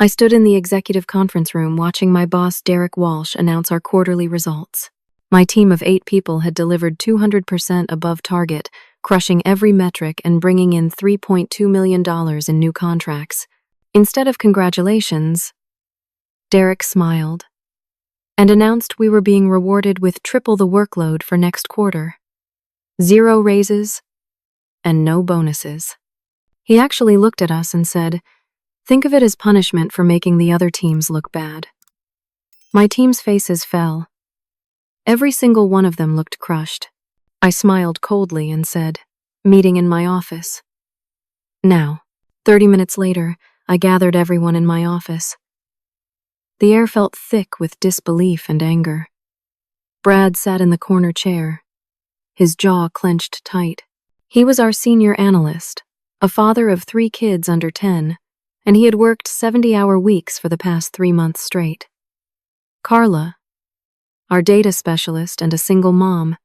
I stood in the executive conference room watching my boss Derek Walsh announce our quarterly results. My team of 8 people had delivered 200% above target, crushing every metric and bringing in $3.2 million in new contracts. Instead of congratulations, Derek smiled and announced we were being rewarded with triple the workload for next quarter. 0 raises and no bonuses. He actually looked at us and said, "Think of it as punishment for making the other teams look bad." My team's faces fell. Every single one of them looked crushed. I smiled coldly and said, "Meeting in my office." Now, 30 minutes later, I gathered everyone in my office. The air felt thick with disbelief and anger. Brad sat in the corner chair, his jaw clenched tight. He was our senior analyst, a father of 3 kids under 10, and he had worked 70-hour weeks for the past 3 months straight. Carla, our data specialist and a single mom,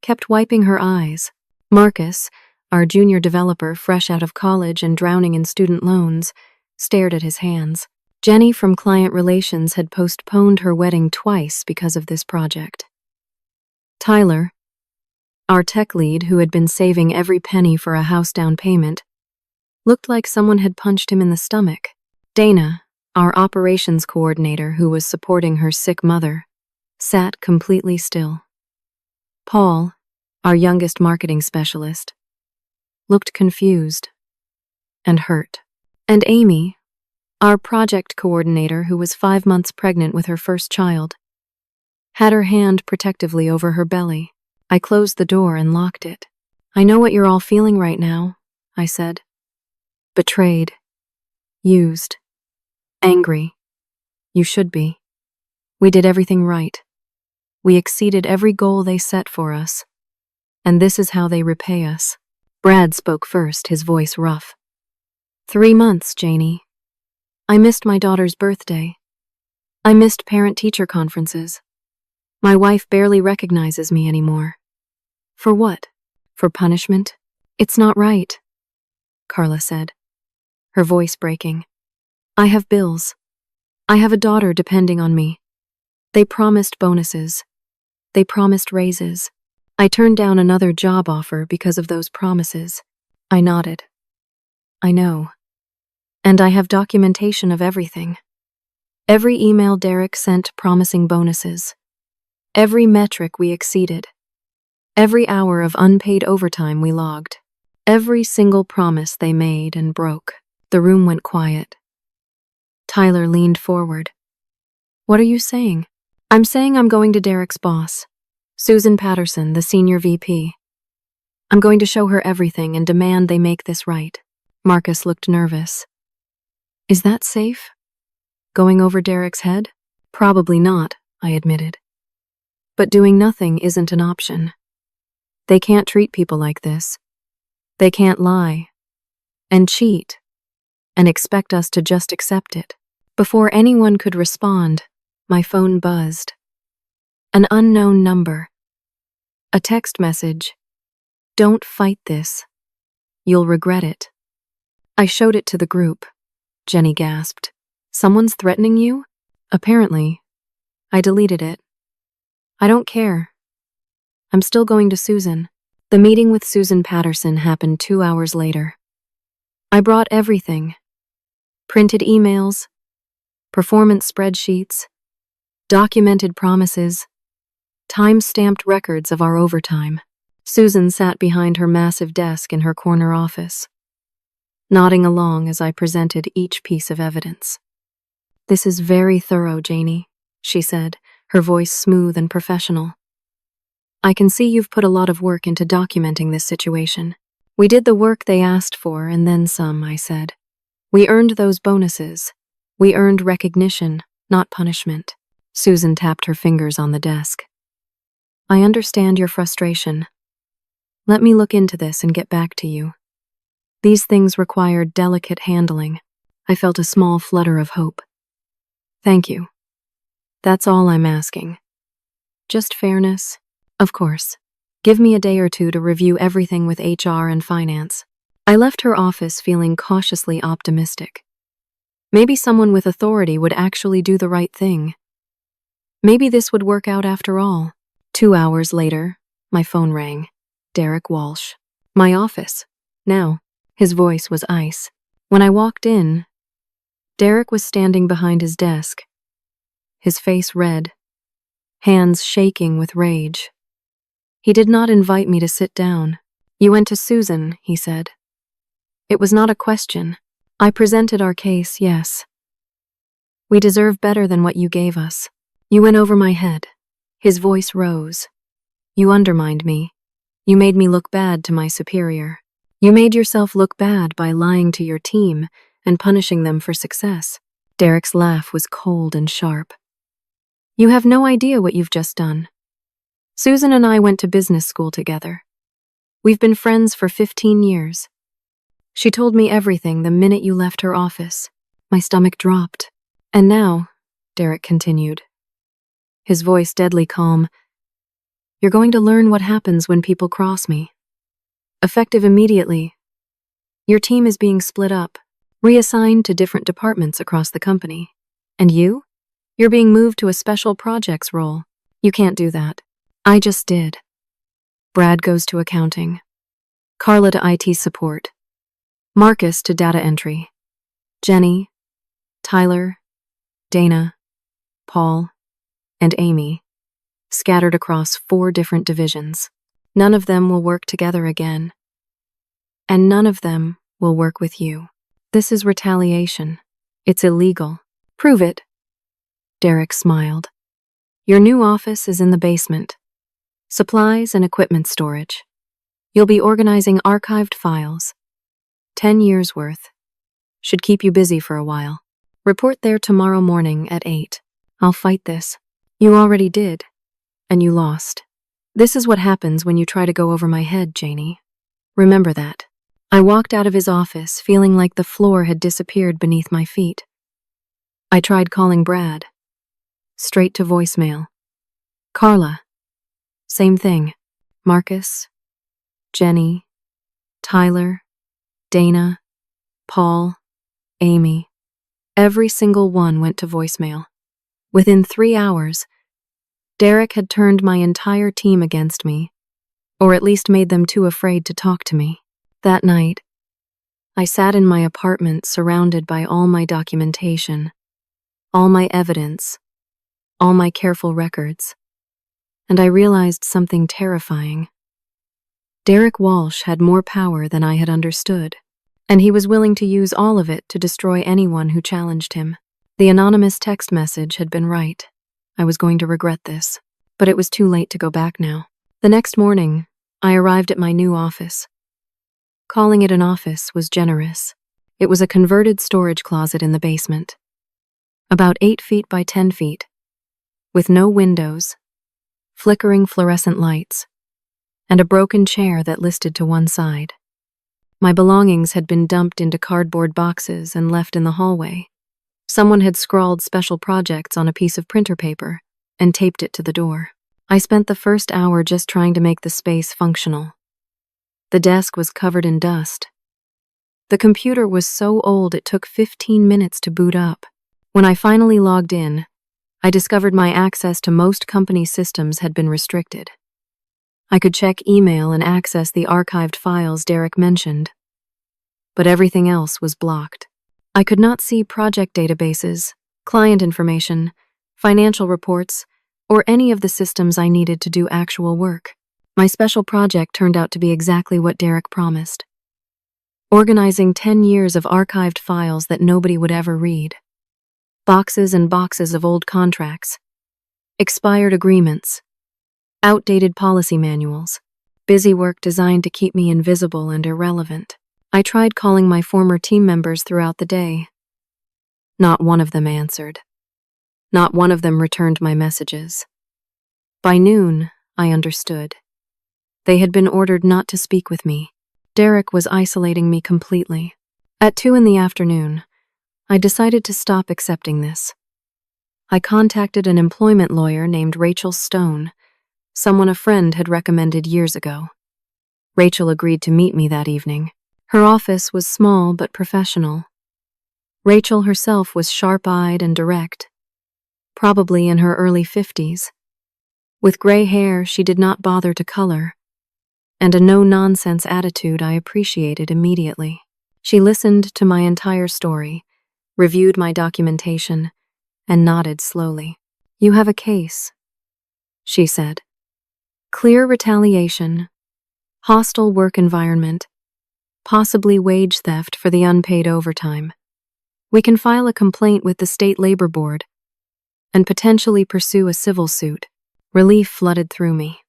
kept wiping her eyes. Marcus, our junior developer fresh out of college and drowning in student loans, stared at his hands. Jenny from Client Relations had postponed her wedding twice because of this project. Tyler, our tech lead who had been saving every penny for a house down payment, looked like someone had punched him in the stomach. Dana, our operations coordinator who was supporting her sick mother, sat completely still. Paul, our youngest marketing specialist, looked confused and hurt. And Amy, our project coordinator who was 5 months pregnant with her first child, had her hand protectively over her belly. I closed the door and locked it. "I know what you're all feeling right now," I said. "Betrayed. Used. Angry. You should be. We did everything right. We exceeded every goal they set for us. And this is how they repay us." Brad spoke first, his voice rough. 3 months, Janie. I missed my daughter's birthday. I missed parent-teacher conferences. My wife barely recognizes me anymore. For what? For punishment? It's not right, Carla said, her voice breaking. I have bills. I have a daughter depending on me. They promised bonuses. They promised raises. I turned down another job offer because of those promises. I nodded. I know. And I have documentation of everything. Every email Derek sent promising bonuses. Every metric we exceeded. Every hour of unpaid overtime we logged. Every single promise they made and broke. The room went quiet. Tyler leaned forward. What are you saying? I'm saying I'm going to Derek's boss, Susan Patterson, the senior VP. I'm going to show her everything and demand they make this right. Marcus looked nervous. Is that safe? Going over Derek's head? Probably not, I admitted. But doing nothing isn't an option. They can't treat people like this. They can't lie and cheat and expect us to just accept it. Before anyone could respond, my phone buzzed. An unknown number. A text message. Don't fight this. You'll regret it. I showed it to the group. Jenny gasped. Someone's threatening you? Apparently. I deleted it. I don't care. I'm still going to Susan. The meeting with Susan Patterson happened 2 hours later. I brought everything. Printed emails, performance spreadsheets, documented promises, time-stamped records of our overtime. Susan sat behind her massive desk in her corner office, nodding along as I presented each piece of evidence. This is very thorough, Janie, she said, her voice smooth and professional. I can see you've put a lot of work into documenting this situation. We did the work they asked for and then some, I said. We earned those bonuses. We earned recognition, not punishment. Susan tapped her fingers on the desk. I understand your frustration. Let me look into this and get back to you. These things required delicate handling. I felt a small flutter of hope. Thank you. That's all I'm asking. Just fairness? Of course. Give me a day or two to review everything with HR and finance. I left her office feeling cautiously optimistic. Maybe someone with authority would actually do the right thing. Maybe this would work out after all. 2 hours later, my phone rang. Derek Walsh. My office. Now. His voice was ice. When I walked in, Derek was standing behind his desk, his face red, hands shaking with rage. He did not invite me to sit down. "You went to Susan," he said. It was not a question. I presented our case, yes. "We deserve better than what you gave us. You went over my head." His voice rose. "You undermined me. You made me look bad to my superior. You made yourself look bad by lying to your team and punishing them for success." Derek's laugh was cold and sharp. "You have no idea what you've just done. Susan and I went to business school together. We've been friends for 15 years. She told me everything the minute you left her office." My stomach dropped. "And now," Derek continued, his voice deadly calm, "you're going to learn what happens when people cross me. Effective immediately. Your team is being split up, reassigned to different departments across the company. And you? You're being moved to a special projects role. You can't do that. I just did. Brad goes to accounting. Carla to IT support. Marcus to data entry. Jenny, Tyler, Dana, Paul, and Amy, scattered across 4 different divisions. None of them will work together again. And none of them will work with you. This is retaliation. It's illegal. Prove it." Derek smiled. "Your new office is in the basement. Supplies and equipment storage. You'll be organizing archived files. 10 years worth. Should keep you busy for a while. Report there tomorrow morning at 8. I'll fight this. You already did. And you lost. This is what happens when you try to go over my head, Janie. Remember that." I walked out of his office feeling like the floor had disappeared beneath my feet. I tried calling Brad. Straight to voicemail. Carla. Same thing. Marcus, Jenny, Tyler, Dana, Paul, Amy. Every single one went to voicemail. Within 3 hours, Derek had turned my entire team against me, or at least made them too afraid to talk to me. That night, I sat in my apartment surrounded by all my documentation, all my evidence, all my careful records, and I realized something terrifying. Derek Walsh had more power than I had understood, and he was willing to use all of it to destroy anyone who challenged him. The anonymous text message had been right. I was going to regret this, but it was too late to go back now. The next morning, I arrived at my new office. Calling it an office was generous. It was a converted storage closet in the basement. About 8 feet by 10 feet, with no windows, flickering fluorescent lights, and a broken chair that listed to one side. My belongings had been dumped into cardboard boxes and left in the hallway. Someone had scrawled special projects on a piece of printer paper and taped it to the door. I spent the first hour just trying to make the space functional. The desk was covered in dust. The computer was so old it took 15 minutes to boot up. When I finally logged in, I discovered my access to most company systems had been restricted. I could check email and access the archived files Derek mentioned, but everything else was blocked. I could not see project databases, client information, financial reports, or any of the systems I needed to do actual work. My special project turned out to be exactly what Derek promised. Organizing 10 years of archived files that nobody would ever read. Boxes and boxes of old contracts. Expired agreements. Outdated policy manuals. Busy work designed to keep me invisible and irrelevant. I tried calling my former team members throughout the day. Not one of them answered. Not one of them returned my messages. By noon, I understood. They had been ordered not to speak with me. Derek was isolating me completely. At 2 in the afternoon, I decided to stop accepting this. I contacted an employment lawyer named Rachel Stone, someone a friend had recommended years ago. Rachel agreed to meet me that evening. Her office was small but professional. Rachel herself was sharp-eyed and direct, probably in her early 50s. With gray hair she did not bother to color, and a no-nonsense attitude I appreciated immediately. She listened to my entire story, reviewed my documentation, and nodded slowly. "You have a case," she said. "Clear retaliation, hostile work environment, possibly wage theft for the unpaid overtime. We can file a complaint with the State Labor Board and potentially pursue a civil suit." Relief flooded through me.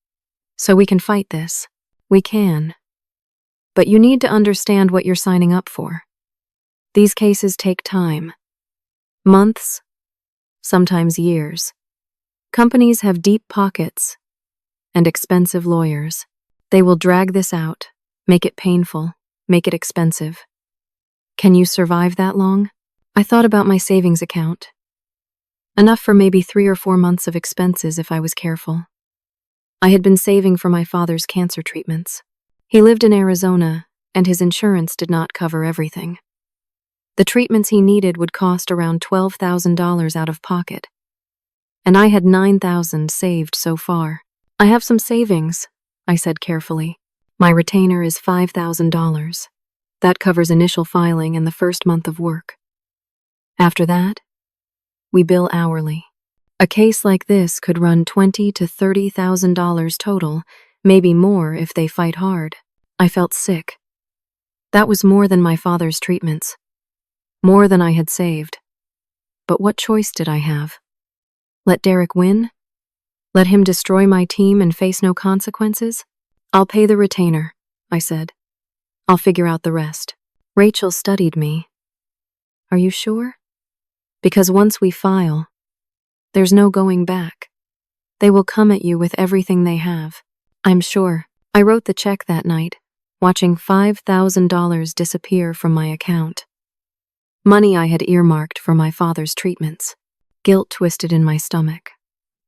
"So we can fight this." "We can. But you need to understand what you're signing up for. These cases take time. Months, sometimes years. Companies have deep pockets and expensive lawyers. They will drag this out, make it painful, make it expensive. Can you survive that long?" I thought about my savings account. Enough for maybe 3 or 4 months of expenses if I was careful. I had been saving for my father's cancer treatments. He lived in Arizona, and his insurance did not cover everything. The treatments he needed would cost around $12,000 out of pocket, and I had $9,000 saved so far. "I have some savings," I said carefully. "My retainer is $5,000. That covers initial filing and the first month of work. After that, we bill hourly. A case like this could run $20,000 to $30,000 total, maybe more if they fight hard." I felt sick. That was more than my father's treatments, more than I had saved. But what choice did I have? Let Derek win? Let him destroy my team and face no consequences? "I'll pay the retainer," I said. "I'll figure out the rest." Rachel studied me. "Are you sure? Because once we file, there's no going back. They will come at you with everything they have." "I'm sure." I wrote the check that night, watching $5,000 disappear from my account. Money I had earmarked for my father's treatments. Guilt twisted in my stomach.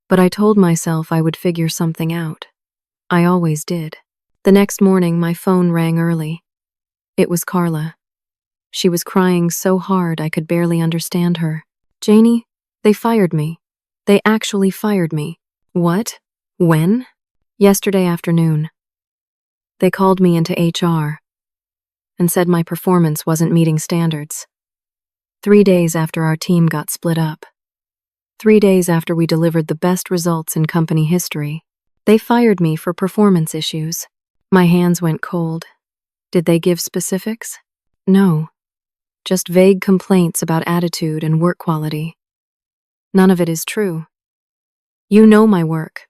But I told myself I would figure something out. I always did. The next morning, my phone rang early. It was Carla. She was crying so hard I could barely understand her. "Janie, they fired me. They actually fired me." "What? When?" "Yesterday afternoon. They called me into HR and said my performance wasn't meeting standards. 3 days after our team got split up. 3 days after we delivered the best results in company history. They fired me for performance issues." My hands went cold. Did they give specifics? No. Just vague complaints about attitude and work quality. None of it is true. "You know my work.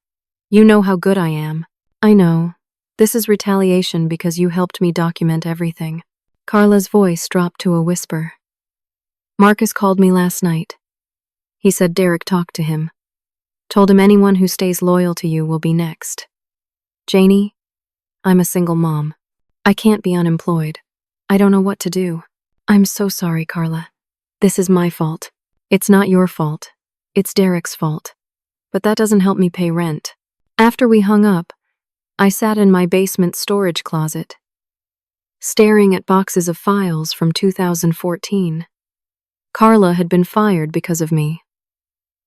You know how good I am." "I know. This is retaliation because you helped me document everything." Carla's voice dropped to a whisper. "Marcus called me last night. He said Derek talked to him. Told him anyone who stays loyal to you will be next. Janie, I'm a single mom. I can't be unemployed. I don't know what to do." "I'm so sorry, Carla. This is my fault." "It's not your fault. It's Derek's fault. But that doesn't help me pay rent." After we hung up, I sat in my basement storage closet, staring at boxes of files from 2014. Carla had been fired because of me.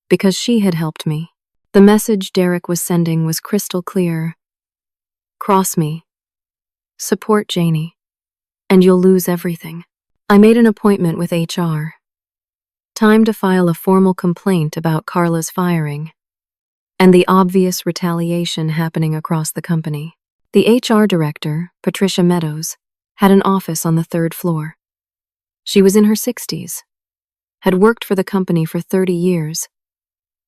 Because she had helped me. The message Derek was sending was crystal clear. Cross me. Support Janie. And you'll lose everything. I made an appointment with HR. Time to file a formal complaint about Carla's firing and the obvious retaliation happening across the company. The HR director, Patricia Meadows, had an office on the 3rd floor. She was in her 60s, had worked for the company for 30 years,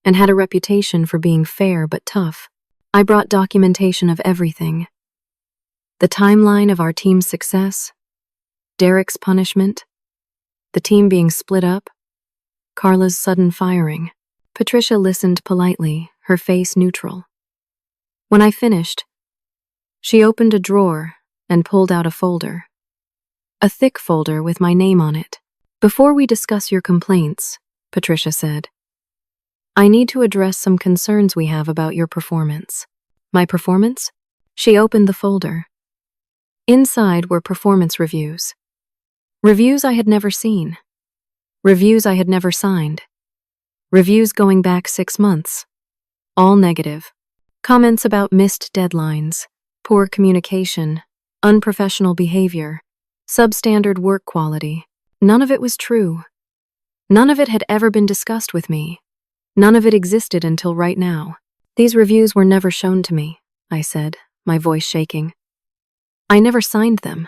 and had a reputation for being fair but tough. I brought documentation of everything. The timeline of our team's success, Derek's punishment, the team being split up, Carla's sudden firing. Patricia listened politely, her face neutral. When I finished, she opened a drawer and pulled out a folder. A thick folder with my name on it. "Before we discuss your complaints," Patricia said, "I need to address some concerns we have about your performance." "My performance?" She opened the folder. Inside were performance reviews. Reviews I had never seen. Reviews I had never signed. Reviews going back 6 months. All negative. Comments about missed deadlines, poor communication, unprofessional behavior, substandard work quality. None of it was true. None of it had ever been discussed with me. None of it existed until right now. These reviews were never shown to me, I said, my voice shaking. I never signed them.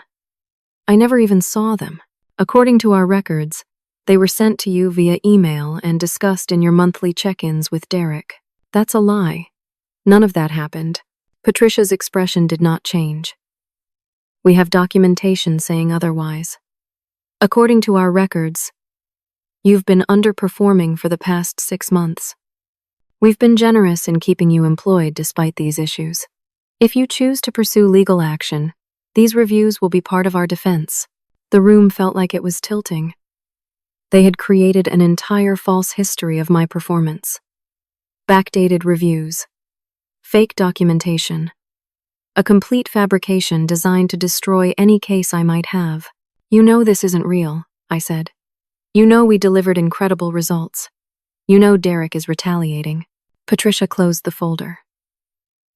I never even saw them. According to our records, they were sent to you via email and discussed in your monthly check-ins with Derek. That's a lie. None of that happened. Patricia's expression did not change. We have documentation saying otherwise. According to our records, you've been underperforming for the past 6 months. We've been generous in keeping you employed despite these issues. If you choose to pursue legal action, these reviews will be part of our defense. The room felt like it was tilting. They had created an entire false history of my performance. Backdated reviews. Fake documentation. A complete fabrication designed to destroy any case I might have. You know this isn't real, I said. You know we delivered incredible results. You know Derek is retaliating. Patricia closed the folder.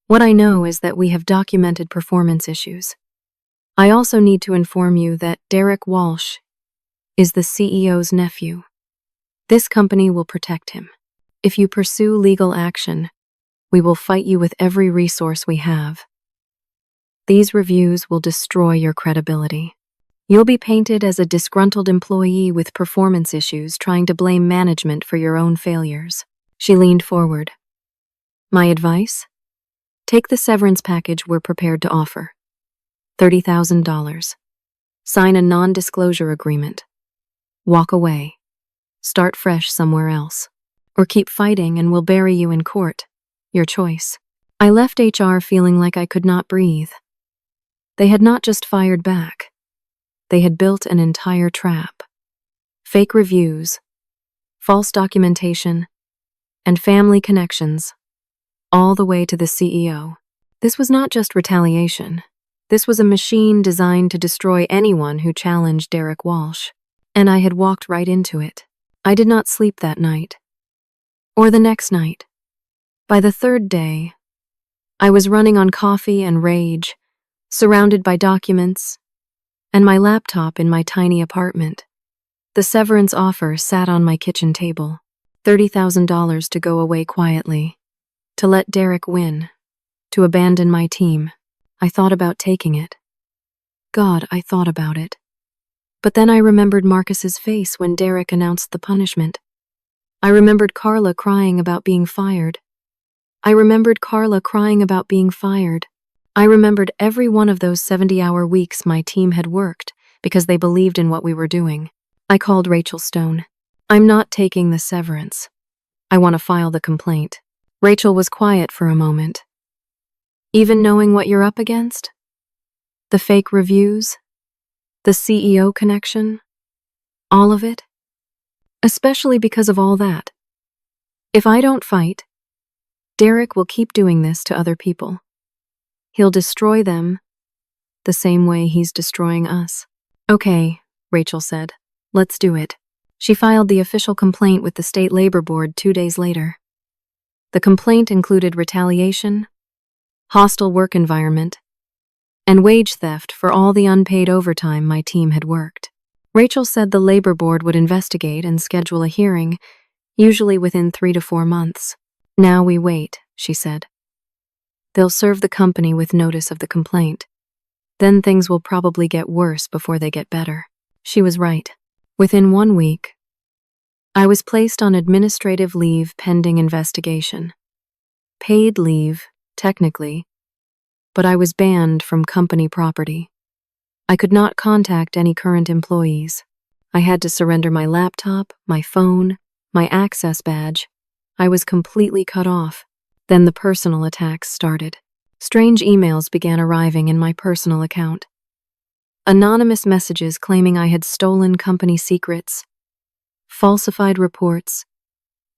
What I know is that we have documented performance issues. I also need to inform you that Derek Walsh is the CEO's nephew. This company will protect him. If you pursue legal action, we will fight you with every resource we have. These reviews will destroy your credibility. You'll be painted as a disgruntled employee with performance issues trying to blame management for your own failures. She leaned forward. My advice? Take the severance package we're prepared to offer. $30,000. Sign a non-disclosure agreement. Walk away. Start fresh somewhere else. Or keep fighting and we'll bury you in court. Your choice. I left HR feeling like I could not breathe. They had not just fired back. They had built an entire trap. Fake reviews, false documentation, and family connections, all the way to the CEO. This was not just retaliation. This was a machine designed to destroy anyone who challenged Derek Walsh. And I had walked right into it. I did not sleep that night. Or the next night. By the third day, I was running on coffee and rage, surrounded by documents, and my laptop in my tiny apartment. The severance offer sat on my kitchen table. $30,000 to go away quietly. To let Derek win. To abandon my team. I thought about taking it. God, I thought about it. But then I remembered Marcus's face when Derek announced the punishment. I remembered Carla crying about being fired. I remembered every one of those 70-hour weeks my team had worked because they believed in what we were doing. I called Rachel Stone. I'm not taking the severance. I want to file the complaint. Rachel was quiet for a moment. Even knowing what you're up against? The fake reviews? The CEO connection? All of it? Especially because of all that. If I don't fight, Derek will keep doing this to other people. He'll destroy them the same way he's destroying us. Okay, Rachel said. Let's do it. She filed the official complaint with the State Labor Board 2 days later. The complaint included retaliation, hostile work environment, and wage theft for all the unpaid overtime my team had worked. Rachel said the Labor Board would investigate and schedule a hearing, usually within 3 to 4 months. Now we wait, she said. They'll serve the company with notice of the complaint. Then things will probably get worse before they get better. She was right. Within 1 week, I was placed on administrative leave pending investigation. Paid leave, technically, but I was banned from company property. I could not contact any current employees. I had to surrender my laptop, my phone, my access badge. I was completely cut off. Then the personal attacks started. Strange emails began arriving in my personal account. Anonymous messages claiming I had stolen company secrets, falsified reports,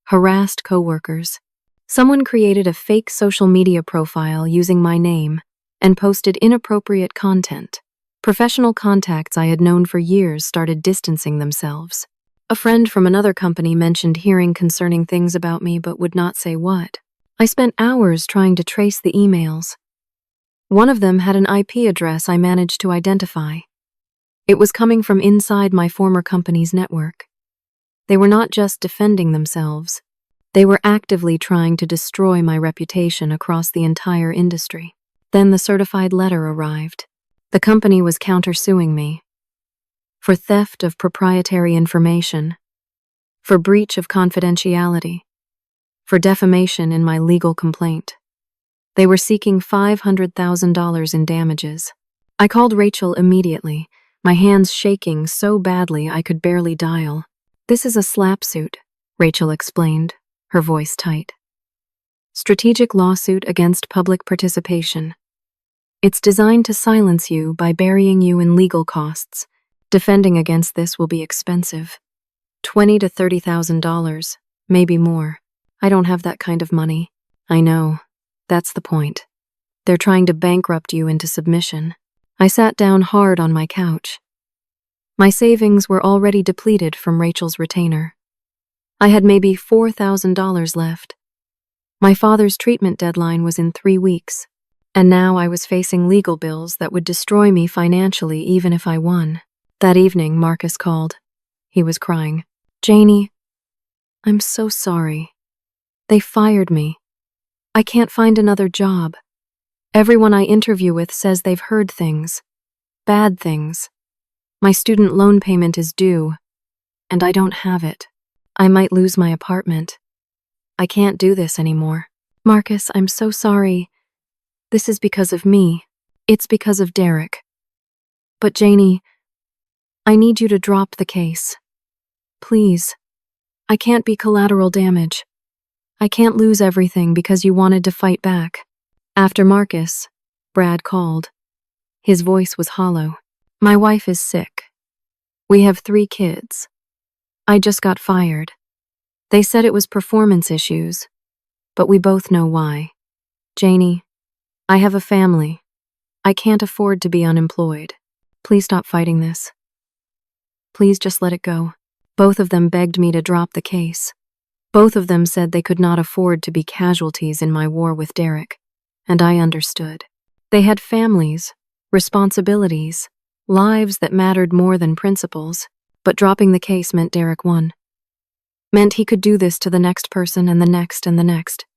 harassed coworkers. Someone created a fake social media profile using my name and posted inappropriate content. Professional contacts I had known for years started distancing themselves. A friend from another company mentioned hearing concerning things about me but would not say what. I spent hours trying to trace the emails. One of them had an IP address I managed to identify. It was coming from inside my former company's network. They were not just defending themselves. They were actively trying to destroy my reputation across the entire industry. Then the certified letter arrived. The company was countersuing me for theft of proprietary information, for breach of confidentiality, for defamation in my legal complaint. They were seeking $500,000 in damages. I called Rachel immediately, my hands shaking so badly I could barely dial. "This is a slap suit," Rachel explained, her voice tight. "Strategic lawsuit against public participation. It's designed to silence you by burying you in legal costs. Defending against this will be expensive. $20,000 to $30,000, maybe more. I don't have that kind of money." "I know. That's the point. They're trying to bankrupt you into submission." I sat down hard on my couch. My savings were already depleted from Rachel's retainer. I had maybe $4,000 left. My father's treatment deadline was in 3 weeks, and now I was facing legal bills that would destroy me financially even if I won. That evening, Marcus called. He was crying. "Janie, I'm so sorry. They fired me. I can't find another job. Everyone I interview with says they've heard things. Bad things. My student loan payment is due, and I don't have it. I might lose my apartment. I can't do this anymore. Marcus, I'm so sorry. This is because of me. It's because of Derek. But Janie, I need you to drop the case. Please. I can't be collateral damage. I can't lose everything because you wanted to fight back." After Marcus, Brad called. His voice was hollow. "My wife is sick. We have 3 kids. I just got fired. They said it was performance issues, but we both know why. Janie, I have a family. I can't afford to be unemployed. Please stop fighting this. Please just let it go." Both of them begged me to drop the case. Both of them said they could not afford to be casualties in my war with Derek, and I understood. They had families, responsibilities, lives that mattered more than principles, but dropping the case meant Derek won. Meant he could do this to the next person and the next and the next.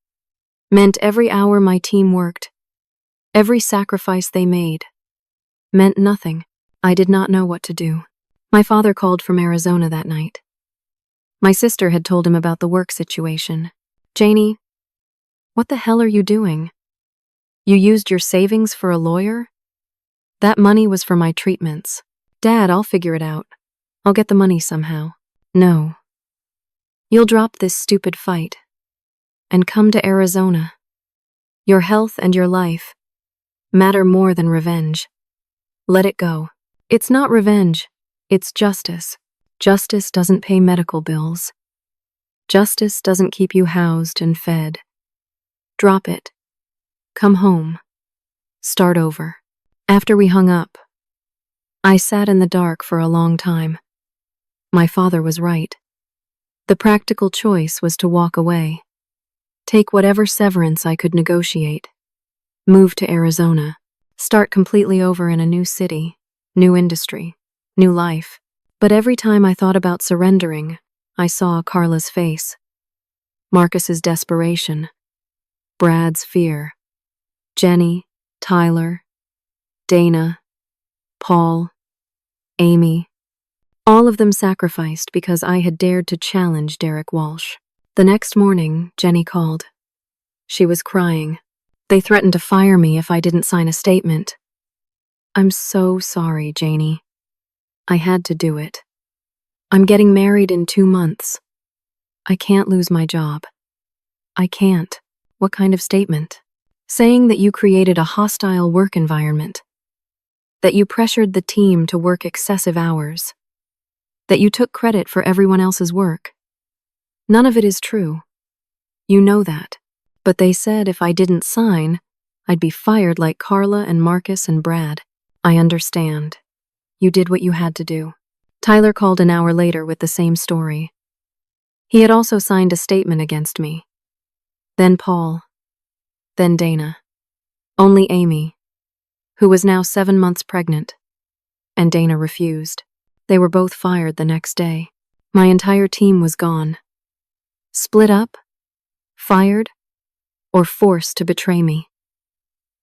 Meant every hour my team worked, every sacrifice they made, meant nothing. I did not know what to do. My father called from Arizona that night. My sister had told him about the work situation. "Janie, what the hell are you doing? You used your savings for a lawyer? That money was for my treatments. Dad, I'll figure it out. I'll get the money somehow." "No. You'll drop this stupid fight and come to Arizona. Your health and your life matter more than revenge. Let it go. It's not revenge. It's justice. Justice doesn't pay medical bills. Justice doesn't keep you housed and fed. Drop it. Come home. Start over." After we hung up, I sat in the dark for a long time. My father was right. The practical choice was to walk away, take whatever severance I could negotiate, move to Arizona, start completely over in a new city, new industry, new life. But every time I thought about surrendering, I saw Carla's face, Marcus's desperation, Brad's fear, Jenny, Tyler, Dana, Paul, Amy, all of them sacrificed because I had dared to challenge Derek Walsh. The next morning, Jenny called. She was crying. "They threatened to fire me if I didn't sign a statement." "I'm so sorry, Janie. I had to do it. I'm getting married in 2 months. I can't lose my job. I can't." "What kind of statement?" "Saying that you created a hostile work environment, that you pressured the team to work excessive hours, that you took credit for everyone else's work. None of it is true. You know that. But they said if I didn't sign, I'd be fired like Carla and Marcus and Brad." "I understand. You did what you had to do." Tyler called an hour later with the same story. He had also signed a statement against me. Then Paul. Then Dana. Only Amy, who was now 7 months pregnant. And Dana refused. They were both fired the next day. My entire team was gone. Split up, fired, or forced to betray me.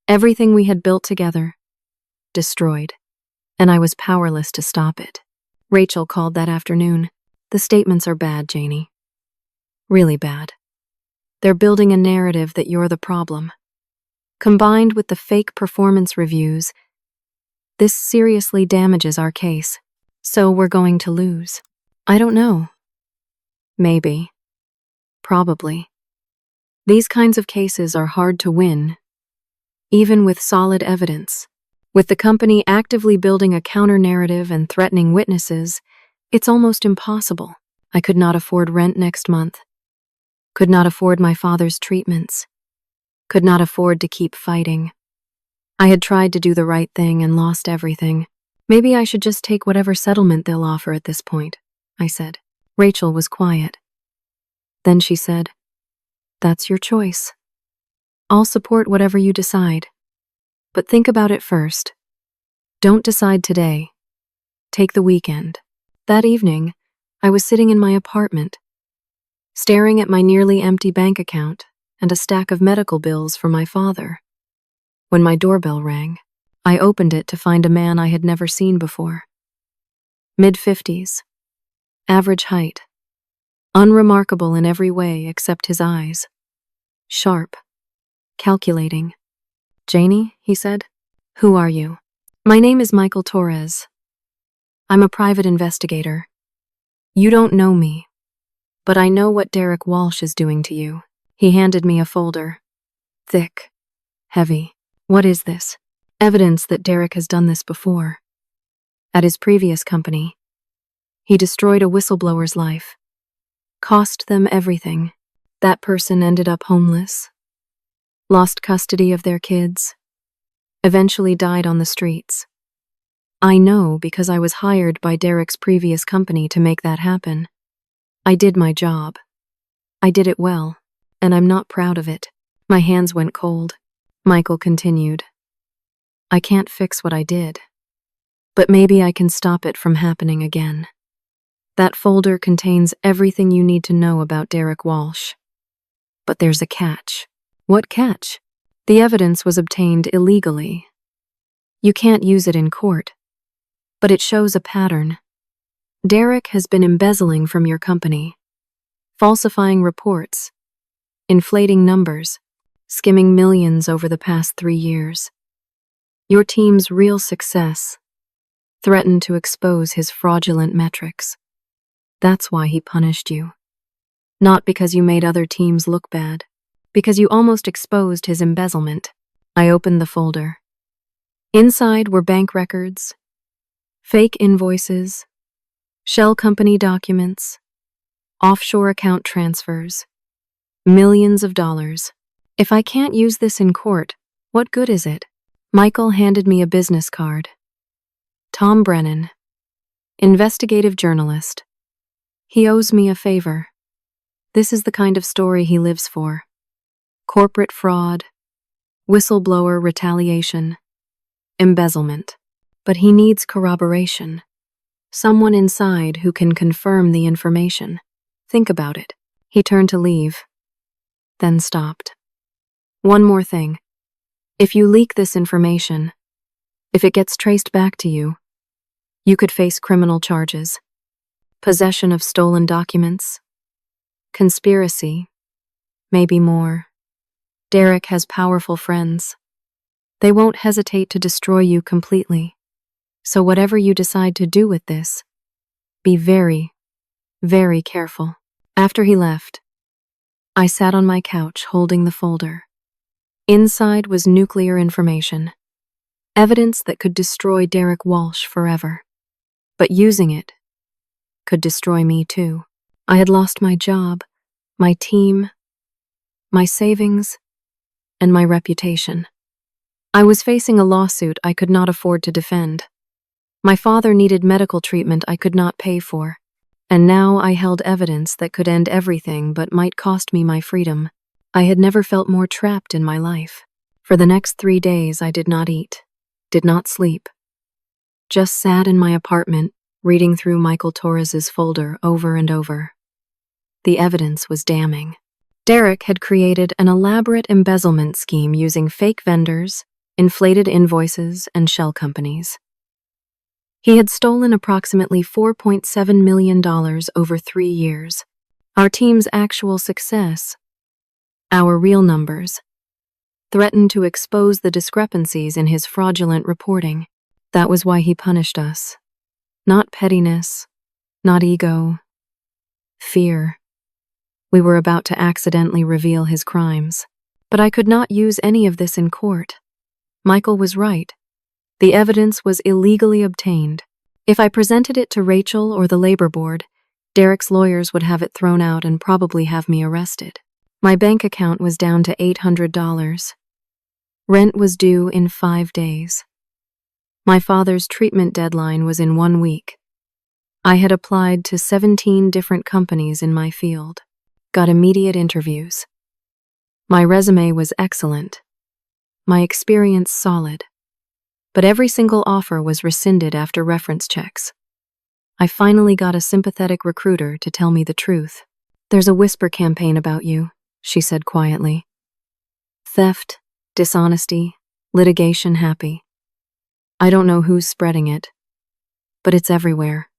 Everything we had built together, destroyed, and I was powerless to stop it. Rachel called that afternoon. The statements are bad, Janie. Really bad. They're building a narrative that you're the problem. Combined with the fake performance reviews, this seriously damages our case. So we're going to lose. I don't know. Maybe. Probably. These kinds of cases are hard to win, even with solid evidence. With the company actively building a counter-narrative and threatening witnesses, it's almost impossible. I could not afford rent next month. Could not afford my father's treatments. Could not afford to keep fighting. I had tried to do the right thing and lost everything. Maybe I should just take whatever settlement they'll offer at this point, I said. Rachel was quiet. Then she said, "That's your choice. I'll support whatever you decide. But think about it first. Don't decide today. Take the weekend." That evening, I was sitting in my apartment, staring at my nearly empty bank account and a stack of medical bills for my father, when my doorbell rang. I opened it to find a man I had never seen before. Mid-50s, average height, unremarkable in every way except his eyes. Sharp, calculating. "Janie," he said, "who are you?" "My name is Michael Torres. I'm a private investigator. You don't know me, but I know what Derek Walsh is doing to you." He handed me a folder. Thick, heavy. What is this? Evidence that Derek has done this before. At his previous company, he destroyed a whistleblower's life. Cost them everything. That person ended up homeless, lost custody of their kids, eventually died on the streets. I know because I was hired by Derek's previous company to make that happen. I did my job. I did it well, and I'm not proud of it. My hands went cold. Michael continued, "I can't fix what I did, but maybe I can stop it from happening again." That folder contains everything you need to know about Derek Walsh. But there's a catch. What catch? The evidence was obtained illegally. You can't use it in court, but it shows a pattern. Derek has been embezzling from your company, falsifying reports, inflating numbers, skimming millions over the past 3 years. Your team's real success threatened to expose his fraudulent metrics. That's why he punished you. Not because you made other teams look bad, because you almost exposed his embezzlement. I opened the folder. Inside were bank records, fake invoices, shell company documents, offshore account transfers, millions of dollars. If I can't use this in court, what good is it? Michael handed me a business card. Tom Brennan, investigative journalist. He owes me a favor. This is the kind of story he lives for. Corporate fraud, whistleblower retaliation, embezzlement. But he needs corroboration. Someone inside who can confirm the information. Think about it. He turned to leave, then stopped. One more thing. If you leak this information, if it gets traced back to you, you could face criminal charges. Possession of stolen documents, conspiracy, maybe more. Derek has powerful friends. They won't hesitate to destroy you completely. So whatever you decide to do with this, be very, very careful. After he left, I sat on my couch holding the folder. Inside was nuclear information, evidence that could destroy Derek Walsh forever. But using it could destroy me too. I had lost my job, my team, my savings, and my reputation. I was facing a lawsuit I could not afford to defend. My father needed medical treatment I could not pay for, and now I held evidence that could end everything but might cost me my freedom. I had never felt more trapped in my life. For the next 3 days, I did not eat, did not sleep. Just sat in my apartment, reading through Michael Torres's folder over and over. The evidence was damning. Derek had created an elaborate embezzlement scheme using fake vendors, inflated invoices, and shell companies. He had stolen approximately $4.7 million over 3 years. Our team's actual success, our real numbers, threatened to expose the discrepancies in his fraudulent reporting. That was why he punished us. Not pettiness, not ego, fear. We were about to accidentally reveal his crimes. But I could not use any of this in court. Michael was right. The evidence was illegally obtained. If I presented it to Rachel or the labor board, Derek's lawyers would have it thrown out and probably have me arrested. My bank account was down to $800. Rent was due in 5 days. My father's treatment deadline was in 1 week. I had applied to 17 different companies in my field, got immediate interviews. My resume was excellent, my experience solid, but every single offer was rescinded after reference checks. I finally got a sympathetic recruiter to tell me the truth. "There's a whisper campaign about you," she said quietly. "Theft, dishonesty, litigation happy. I don't know who's spreading it, but it's everywhere.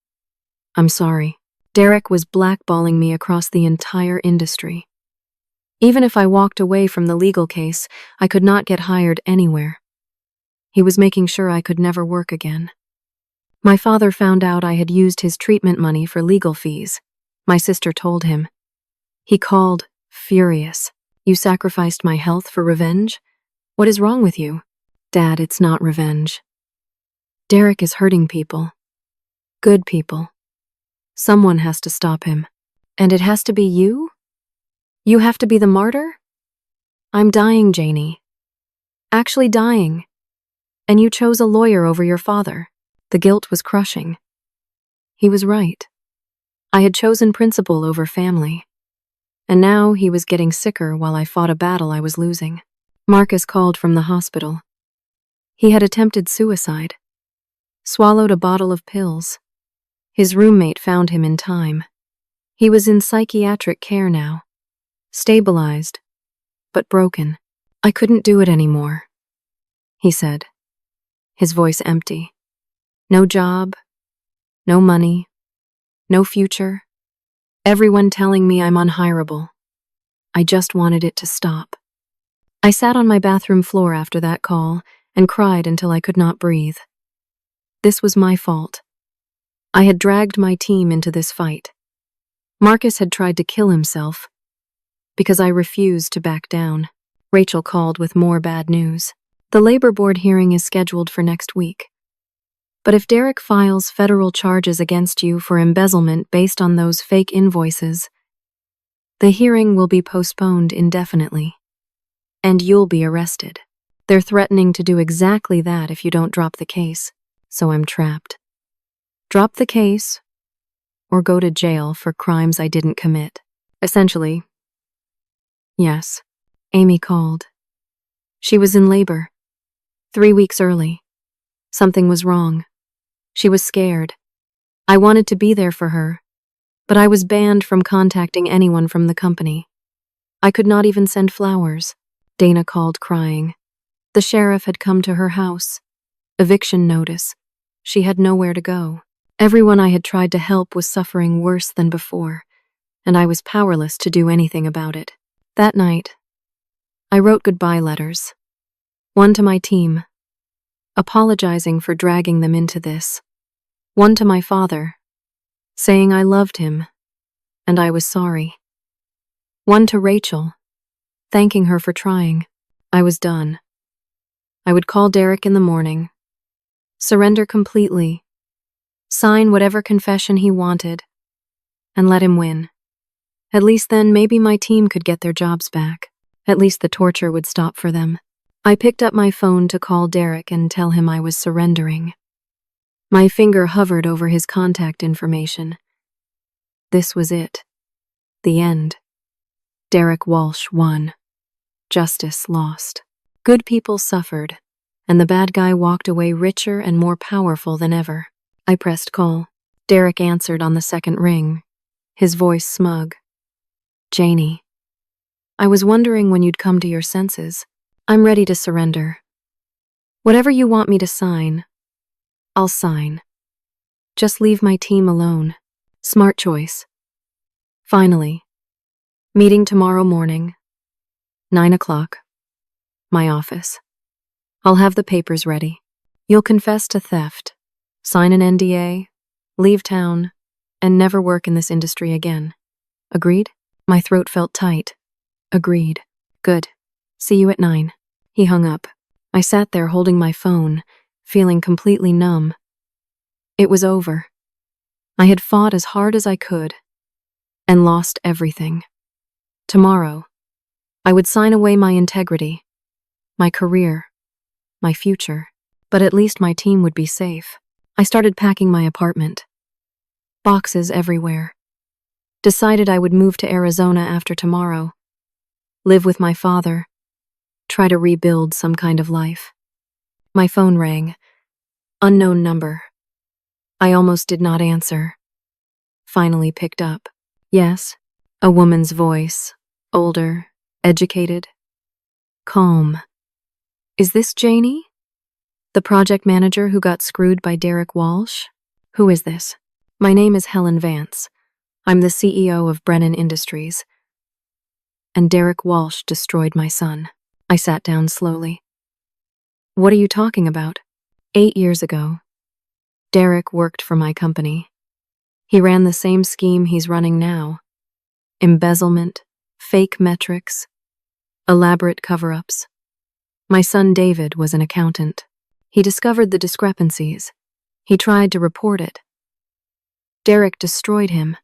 I'm sorry." Derek was blackballing me across the entire industry. Even if I walked away from the legal case, I could not get hired anywhere. He was making sure I could never work again. My father found out I had used his treatment money for legal fees. My sister told him. He called, furious. "You sacrificed my health for revenge? What is wrong with you?" "Dad, it's not revenge. Derek is hurting people. Good people. Someone has to stop him. And it has to be you? You have to be the martyr? I'm dying, Janie. Actually dying. And you chose a lawyer over your father." The guilt was crushing. He was right. I had chosen principle over family. And now he was getting sicker while I fought a battle I was losing. Marcus called from the hospital. He had attempted suicide. Swallowed a bottle of pills. His roommate found him in time. He was in psychiatric care now. Stabilized, but broken. "I couldn't do it anymore," he said, his voice empty. No job, no money, no future. Everyone telling me I'm unhireable. I just wanted it to stop. I sat on my bathroom floor after that call and cried until I could not breathe. This was my fault. I had dragged my team into this fight. Marcus had tried to kill himself because I refused to back down. Rachel called with more bad news. "The labor board hearing is scheduled for next week. But if Derek files federal charges against you for embezzlement based on those fake invoices, the hearing will be postponed indefinitely, and you'll be arrested. They're threatening to do exactly that if you don't drop the case, so I'm trapped. Drop the case, or go to jail for crimes I didn't commit." Essentially. Yes, Amy called. She was in labor. 3 weeks early. Something was wrong. She was scared. I wanted to be there for her, but I was banned from contacting anyone from the company. I could not even send flowers. Dana called crying. The sheriff had come to her house. Eviction notice. She had nowhere to go. Everyone I had tried to help was suffering worse than before, and I was powerless to do anything about it. That night, I wrote goodbye letters. One to my team, apologizing for dragging them into this. One to my father, saying I loved him, and I was sorry. One to Rachel, thanking her for trying. I was done. I would call Derek in the morning, surrender completely, sign whatever confession he wanted, and let him win. At least then maybe my team could get their jobs back. At least the torture would stop for them. I picked up my phone to call Derek and tell him I was surrendering. My finger hovered over his contact information. This was it. The end. Derek Walsh won. Justice lost. Good people suffered, and the bad guy walked away richer and more powerful than ever. I pressed call. Derek answered on the second ring, his voice smug. Janie. I was wondering when you'd come to your senses. I'm ready to surrender. Whatever you want me to sign, I'll sign. Just leave my team alone. Smart choice. Finally. Meeting tomorrow morning. 9 o'clock. My office. I'll have the papers ready. You'll confess to theft, sign an NDA, leave town, and never work in this industry again. Agreed? My throat felt tight. Agreed. Good. See you at 9. He hung up. I sat there holding my phone, feeling completely numb. It was over. I had fought as hard as I could, and lost everything. Tomorrow, I would sign away my integrity, my career, my future, but at least my team would be safe. I started packing my apartment. Boxes everywhere. Decided I would move to Arizona after tomorrow, live with my father, try to rebuild some kind of life. My phone rang. Unknown number. I almost did not answer. Finally picked up. Yes, a woman's voice, older, educated, calm. Is this Janie? The project manager who got screwed by Derek Walsh? Who is this? My name is Helen Vance. I'm the CEO of Brennan Industries. And Derek Walsh destroyed my son. I sat down slowly. What are you talking about? 8 years ago, Derek worked for my company. He ran the same scheme he's running now. Embezzlement, fake metrics, elaborate cover-ups. My son David was an accountant. He discovered the discrepancies. He tried to report it. Derek destroyed him.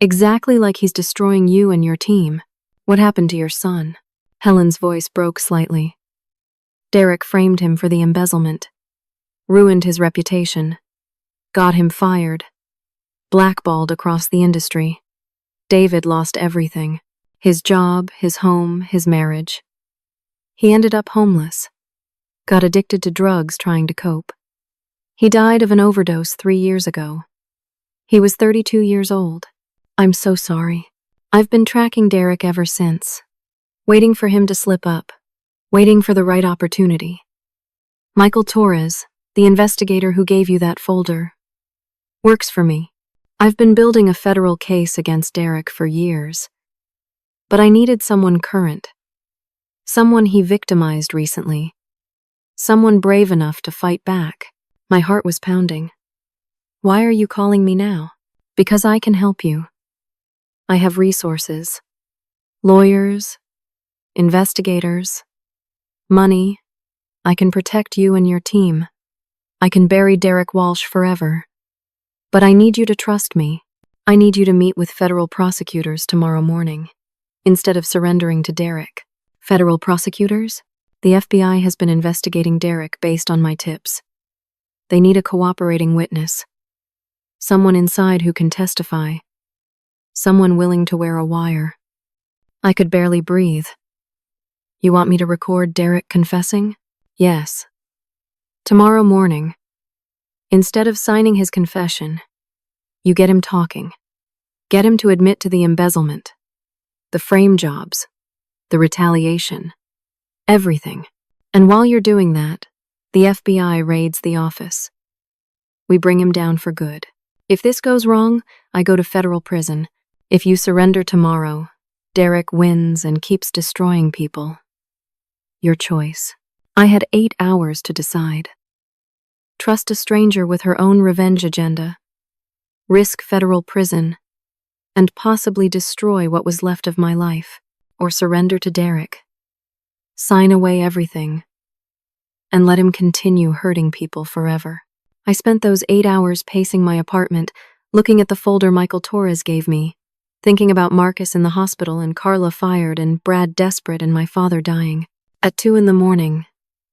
Exactly like he's destroying you and your team. What happened to your son? Helen's voice broke slightly. Derek framed him for the embezzlement, ruined his reputation, got him fired, blackballed across the industry. David lost everything. His job, his home, his marriage. He ended up homeless, got addicted to drugs trying to cope. He died of an overdose 3 years ago. He was 32 years old. I'm so sorry. I've been tracking Derek ever since, waiting for him to slip up, waiting for the right opportunity. Michael Torres, the investigator who gave you that folder, works for me. I've been building a federal case against Derek for years, but I needed someone current, someone he victimized recently, someone brave enough to fight back. My heart was pounding. Why are you calling me now? Because I can help you. I have resources, lawyers, investigators, money. I can protect you and your team. I can bury Derek Walsh forever. But I need you to trust me. I need you to meet with federal prosecutors tomorrow morning, instead of surrendering to Derek. Federal prosecutors? The FBI has been investigating Derek based on my tips. They need a cooperating witness. Someone inside who can testify. Someone willing to wear a wire. I could barely breathe. You want me to record Derek confessing? Yes. Tomorrow morning, instead of signing his confession, you get him talking. Get him to admit to the embezzlement, the frame jobs, the retaliation, everything. And while you're doing that, the FBI raids the office. We bring him down for good. If this goes wrong, I go to federal prison. If you surrender tomorrow, Derek wins and keeps destroying people. Your choice. I had 8 hours to decide. Trust a stranger with her own revenge agenda, risk federal prison, and possibly destroy what was left of my life, or surrender to Derek. Sign away everything, and let him continue hurting people forever. I spent those 8 hours pacing my apartment, looking at the folder Michael Torres gave me, thinking about Marcus in the hospital and Carla fired and Brad desperate and my father dying. At 2 in the morning,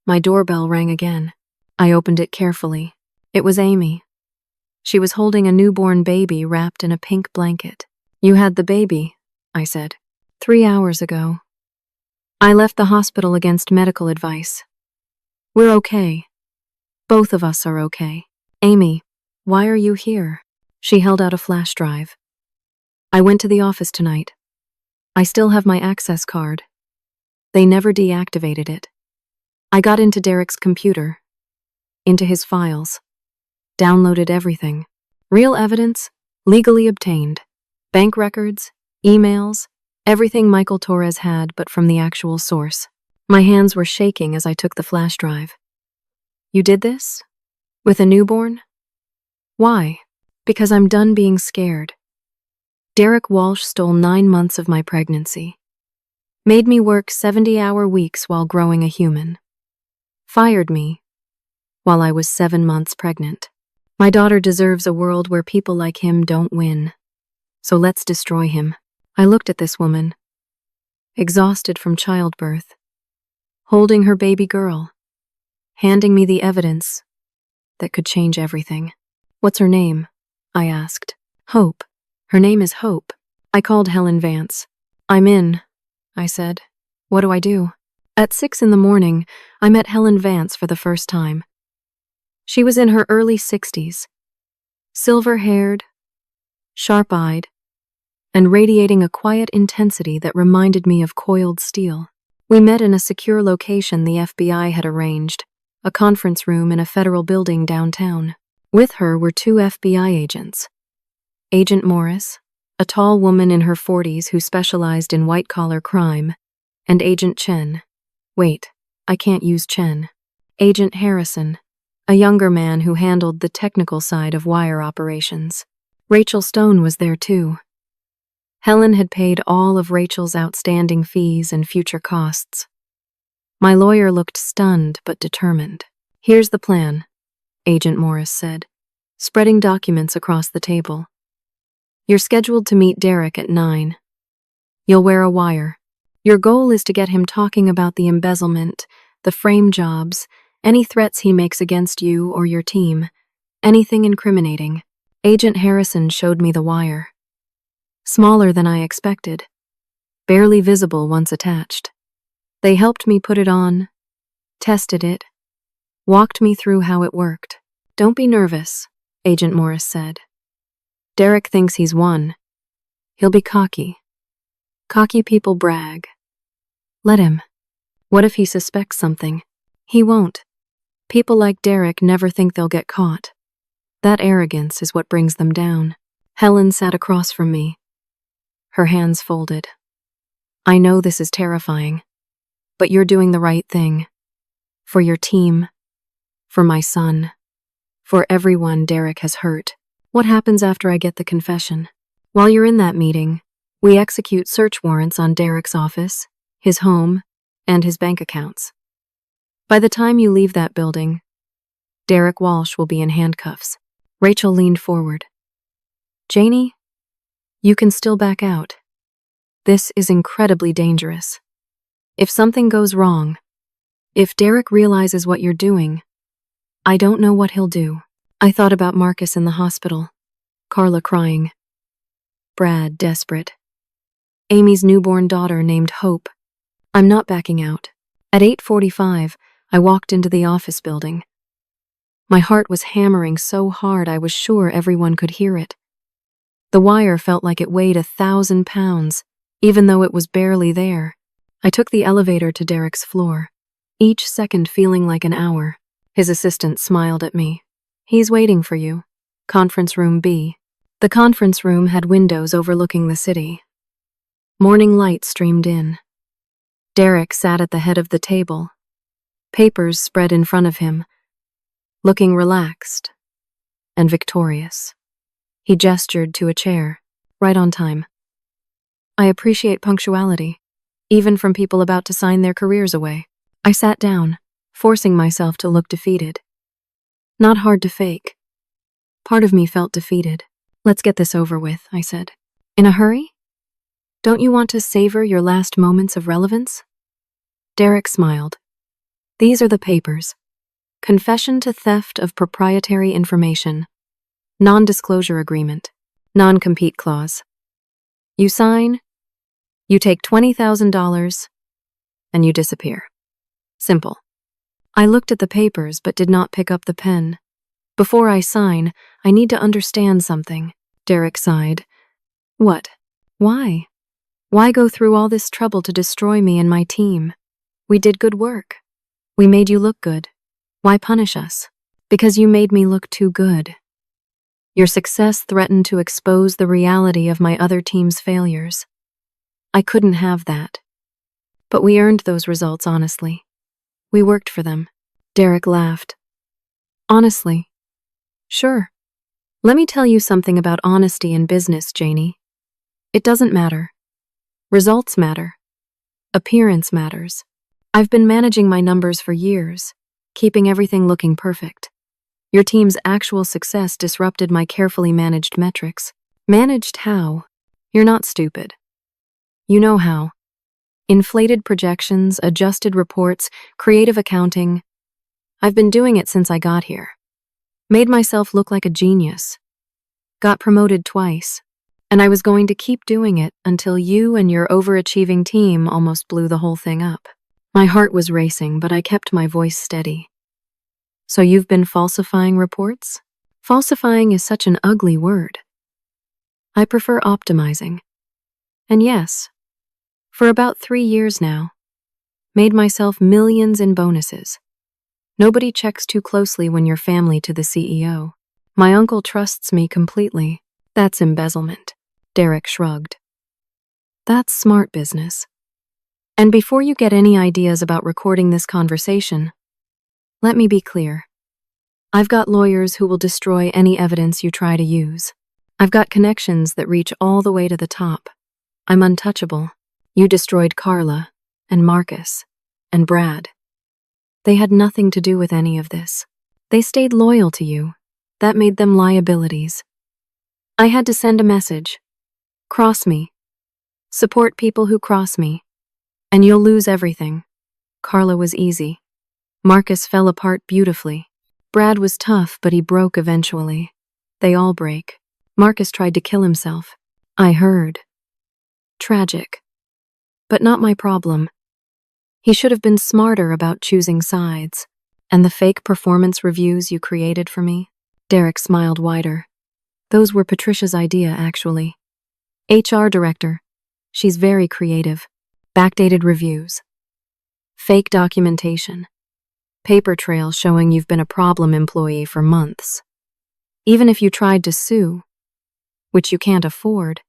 my doorbell rang again. I opened it carefully. It was Amy. She was holding a newborn baby wrapped in a pink blanket. You had the baby, I said. 3 hours ago. I left the hospital against medical advice. We're okay. Both of us are okay. Amy, why are you here? She held out a flash drive. I went to the office tonight. I still have my access card. They never deactivated it. I got into Derek's computer, into his files, downloaded everything. Real evidence, legally obtained. Bank records, emails, everything Michael Torres had but from the actual source. My hands were shaking as I took the flash drive. You did this? With a newborn? Why? Because I'm done being scared. Derek Walsh stole 9 months of my pregnancy. Made me work 70-hour weeks while growing a human. Fired me while I was 7 months pregnant. My daughter deserves a world where people like him don't win. So let's destroy him. I looked at this woman, exhausted from childbirth, holding her baby girl, handing me the evidence that could change everything. What's her name? I asked. Hope. Her name is Hope. I called Helen Vance. I'm in, I said. What do I do? At 6 in the morning, I met Helen Vance for the first time. She was in her early 60s, silver-haired, sharp-eyed, and radiating a quiet intensity that reminded me of coiled steel. We met in a secure location the FBI had arranged, a conference room in a federal building downtown. With her were 2 FBI agents. Agent Morris, a tall woman in her 40s who specialized in white-collar crime, and Agent Chen. Wait, I can't use Chen. Agent Harrison, a younger man who handled the technical side of wire operations. Rachel Stone was there too. Helen had paid all of Rachel's outstanding fees and future costs. My lawyer looked stunned but determined. Here's the plan, Agent Morris said, spreading documents across the table. You're scheduled to meet Derek at 9. You'll wear a wire. Your goal is to get him talking about the embezzlement, the frame jobs, any threats he makes against you or your team, anything incriminating. Agent Harrison showed me the wire. Smaller than I expected, barely visible once attached. They helped me put it on, tested it, walked me through how it worked. Don't be nervous, Agent Morris said. Derek thinks he's won. He'll be cocky. Cocky people brag. Let him. What if he suspects something? He won't. People like Derek never think they'll get caught. That arrogance is what brings them down. Helen sat across from me, her hands folded. I know this is terrifying, but you're doing the right thing. For your team, for my son, for everyone Derek has hurt. What happens after I get the confession? While you're in that meeting, we execute search warrants on Derek's office, his home, and his bank accounts. By the time you leave that building, Derek Walsh will be in handcuffs. Rachel leaned forward. Janie, you can still back out. This is incredibly dangerous. If something goes wrong, if Derek realizes what you're doing, I don't know what he'll do. I thought about Marcus in the hospital, Carla crying, Brad desperate, Amy's newborn daughter named Hope. I'm not backing out. At 8:45, I walked into the office building. My heart was hammering so hard I was sure everyone could hear it. The wire felt like it weighed 1,000 pounds, even though it was barely there. I took the elevator to Derek's floor, each second feeling like an hour. His assistant smiled at me. He's waiting for you. Conference room B. The conference room had windows overlooking the city. Morning light streamed in. Derek sat at the head of the table, papers spread in front of him, looking relaxed and victorious. He gestured to a chair, right on time. I appreciate punctuality, even from people about to sign their careers away. I sat down, forcing myself to look defeated. Not hard to fake. Part of me felt defeated. Let's get this over with, I said. In a hurry? Don't you want to savor your last moments of relevance? Derek smiled. These are the papers. Confession to theft of proprietary information. Non-disclosure agreement. Non-compete clause. You sign, you take $20,000, and you disappear. Simple. I looked at the papers but did not pick up the pen. Before I sign, I need to understand something. Derek sighed. What? Why? Why go through all this trouble to destroy me and my team? We did good work. We made you look good. Why punish us? Because you made me look too good. Your success threatened to expose the reality of my other team's failures. I couldn't have that. But we earned those results honestly. We worked for them. Derek laughed. Honestly? Sure. Let me tell you something about honesty in business, Janie. It doesn't matter. Results matter. Appearance matters. I've been managing my numbers for years, keeping everything looking perfect. Your team's actual success disrupted my carefully managed metrics. Managed how? You're not stupid. You know how. Inflated projections, adjusted reports, creative accounting. I've been doing it since I got here. Made myself look like a genius. Got promoted twice. And I was going to keep doing it until you and your overachieving team almost blew the whole thing up. My heart was racing, but I kept my voice steady. So you've been falsifying reports? Falsifying is such an ugly word. I prefer optimizing. And yes, for about 3 years now, made myself millions in bonuses. Nobody checks too closely when you're family to the CEO. My uncle trusts me completely. That's embezzlement. Derek shrugged. That's smart business. And before you get any ideas about recording this conversation, let me be clear. I've got lawyers who will destroy any evidence you try to use. I've got connections that reach all the way to the top. I'm untouchable. You destroyed Carla, and Marcus, and Brad. They had nothing to do with any of this. They stayed loyal to you. That made them liabilities. I had to send a message. Cross me. Support people who cross me. And you'll lose everything. Carla was easy. Marcus fell apart beautifully. Brad was tough, but he broke eventually. They all break. Marcus tried to kill himself. I heard. Tragic. But not my problem. He should have been smarter about choosing sides. And the fake performance reviews you created for me? Derek smiled wider. Those were Patricia's idea, actually. HR director. She's very creative. Backdated reviews. Fake documentation. Paper trail showing you've been a problem employee for months. Even if you tried to sue, which you can't afford,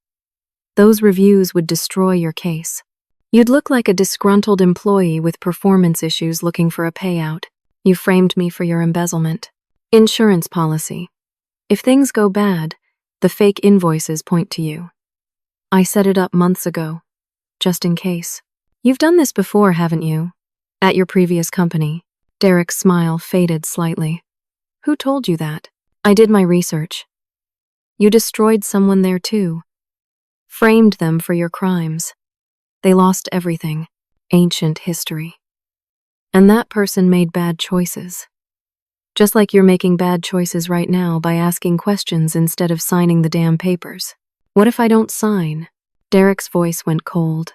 those reviews would destroy your case. You'd look like a disgruntled employee with performance issues looking for a payout. You framed me for your embezzlement. Insurance policy. If things go bad, the fake invoices point to you. I set it up months ago, just in case. You've done this before, haven't you? At your previous company. Derek's smile faded slightly. Who told you that? I did my research. You destroyed someone there too. Framed them for your crimes. They lost everything. Ancient history. And that person made bad choices. Just like you're making bad choices right now by asking questions instead of signing the damn papers. What if I don't sign? Derek's voice went cold.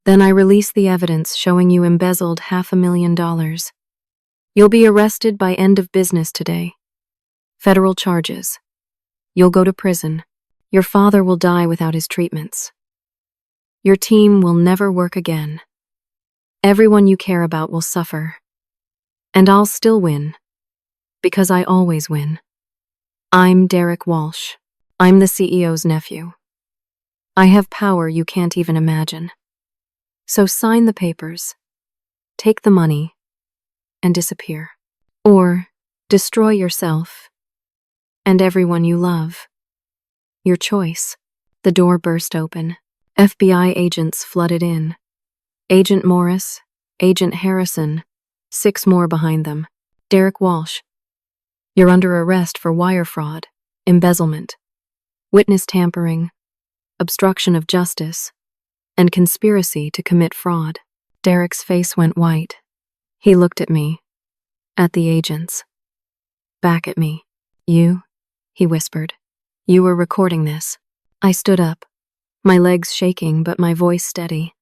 Then I release the evidence showing you embezzled $500,000. You'll be arrested by end of business today. Federal charges. You'll go to prison. Your father will die without his treatments. Your team will never work again. Everyone you care about will suffer. And I'll still win. Because I always win. I'm Derek Walsh. I'm the CEO's nephew. I have power you can't even imagine. So sign the papers, take the money, and disappear. Or destroy yourself and everyone you love. Your choice. The door burst open. FBI agents flooded in. Agent Morris, Agent Harrison, 6 more behind them. Derek Walsh. You're under arrest for wire fraud, embezzlement, witness tampering, obstruction of justice, and conspiracy to commit fraud. Derek's face went white. He looked at me. At the agents. Back at me. You? He whispered. You were recording this. I stood up, my legs shaking but my voice steady.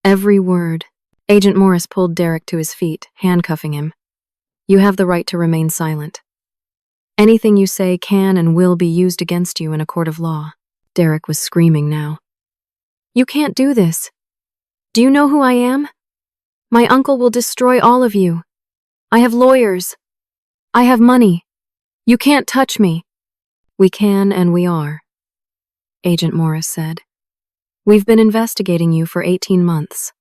Every word. Agent Morris pulled Derek to his feet, handcuffing him. You have the right to remain silent. Anything you say can and will be used against you in a court of law. Derek was screaming now. You can't do this. Do you know who I am? My uncle will destroy all of you. I have lawyers. I have money. You can't touch me. We can and we are, Agent Morris said. We've been investigating you for 18 months.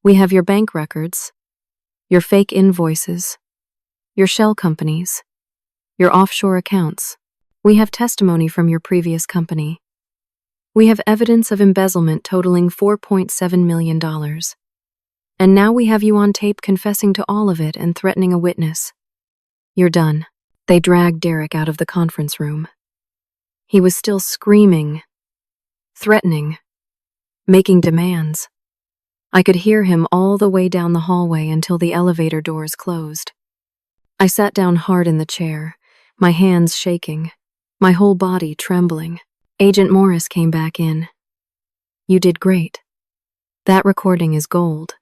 We have your bank records, your fake invoices, your shell companies, your offshore accounts. We have testimony from your previous company. We have evidence of embezzlement totaling $4.7 million. And now we have you on tape confessing to all of it and threatening a witness. You're done. They dragged Derek out of the conference room. He was still screaming, threatening, making demands. I could hear him all the way down the hallway until the elevator doors closed. I sat down hard in the chair, my hands shaking, my whole body trembling. Agent Morris came back in. You did great. That recording is gold.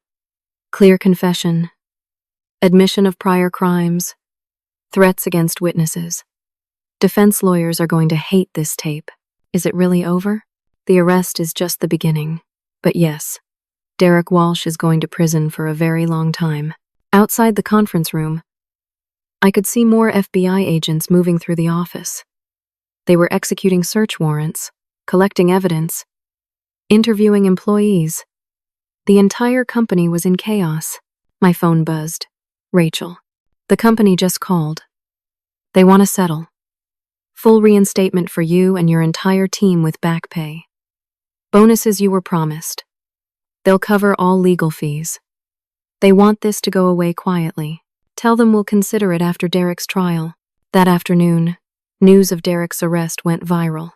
Clear confession, admission of prior crimes, threats against witnesses. Defense lawyers are going to hate this tape. Is it really over? The arrest is just the beginning. But yes, Derek Walsh is going to prison for a very long time. Outside the conference room, I could see more FBI agents moving through the office. They were executing search warrants, collecting evidence, interviewing employees. The entire company was in chaos. My phone buzzed. Rachel. The company just called. They want to settle. Full reinstatement for you and your entire team with back pay. Bonuses you were promised. They'll cover all legal fees. They want this to go away quietly. Tell them we'll consider it after Derek's trial. That afternoon, news of Derek's arrest went viral.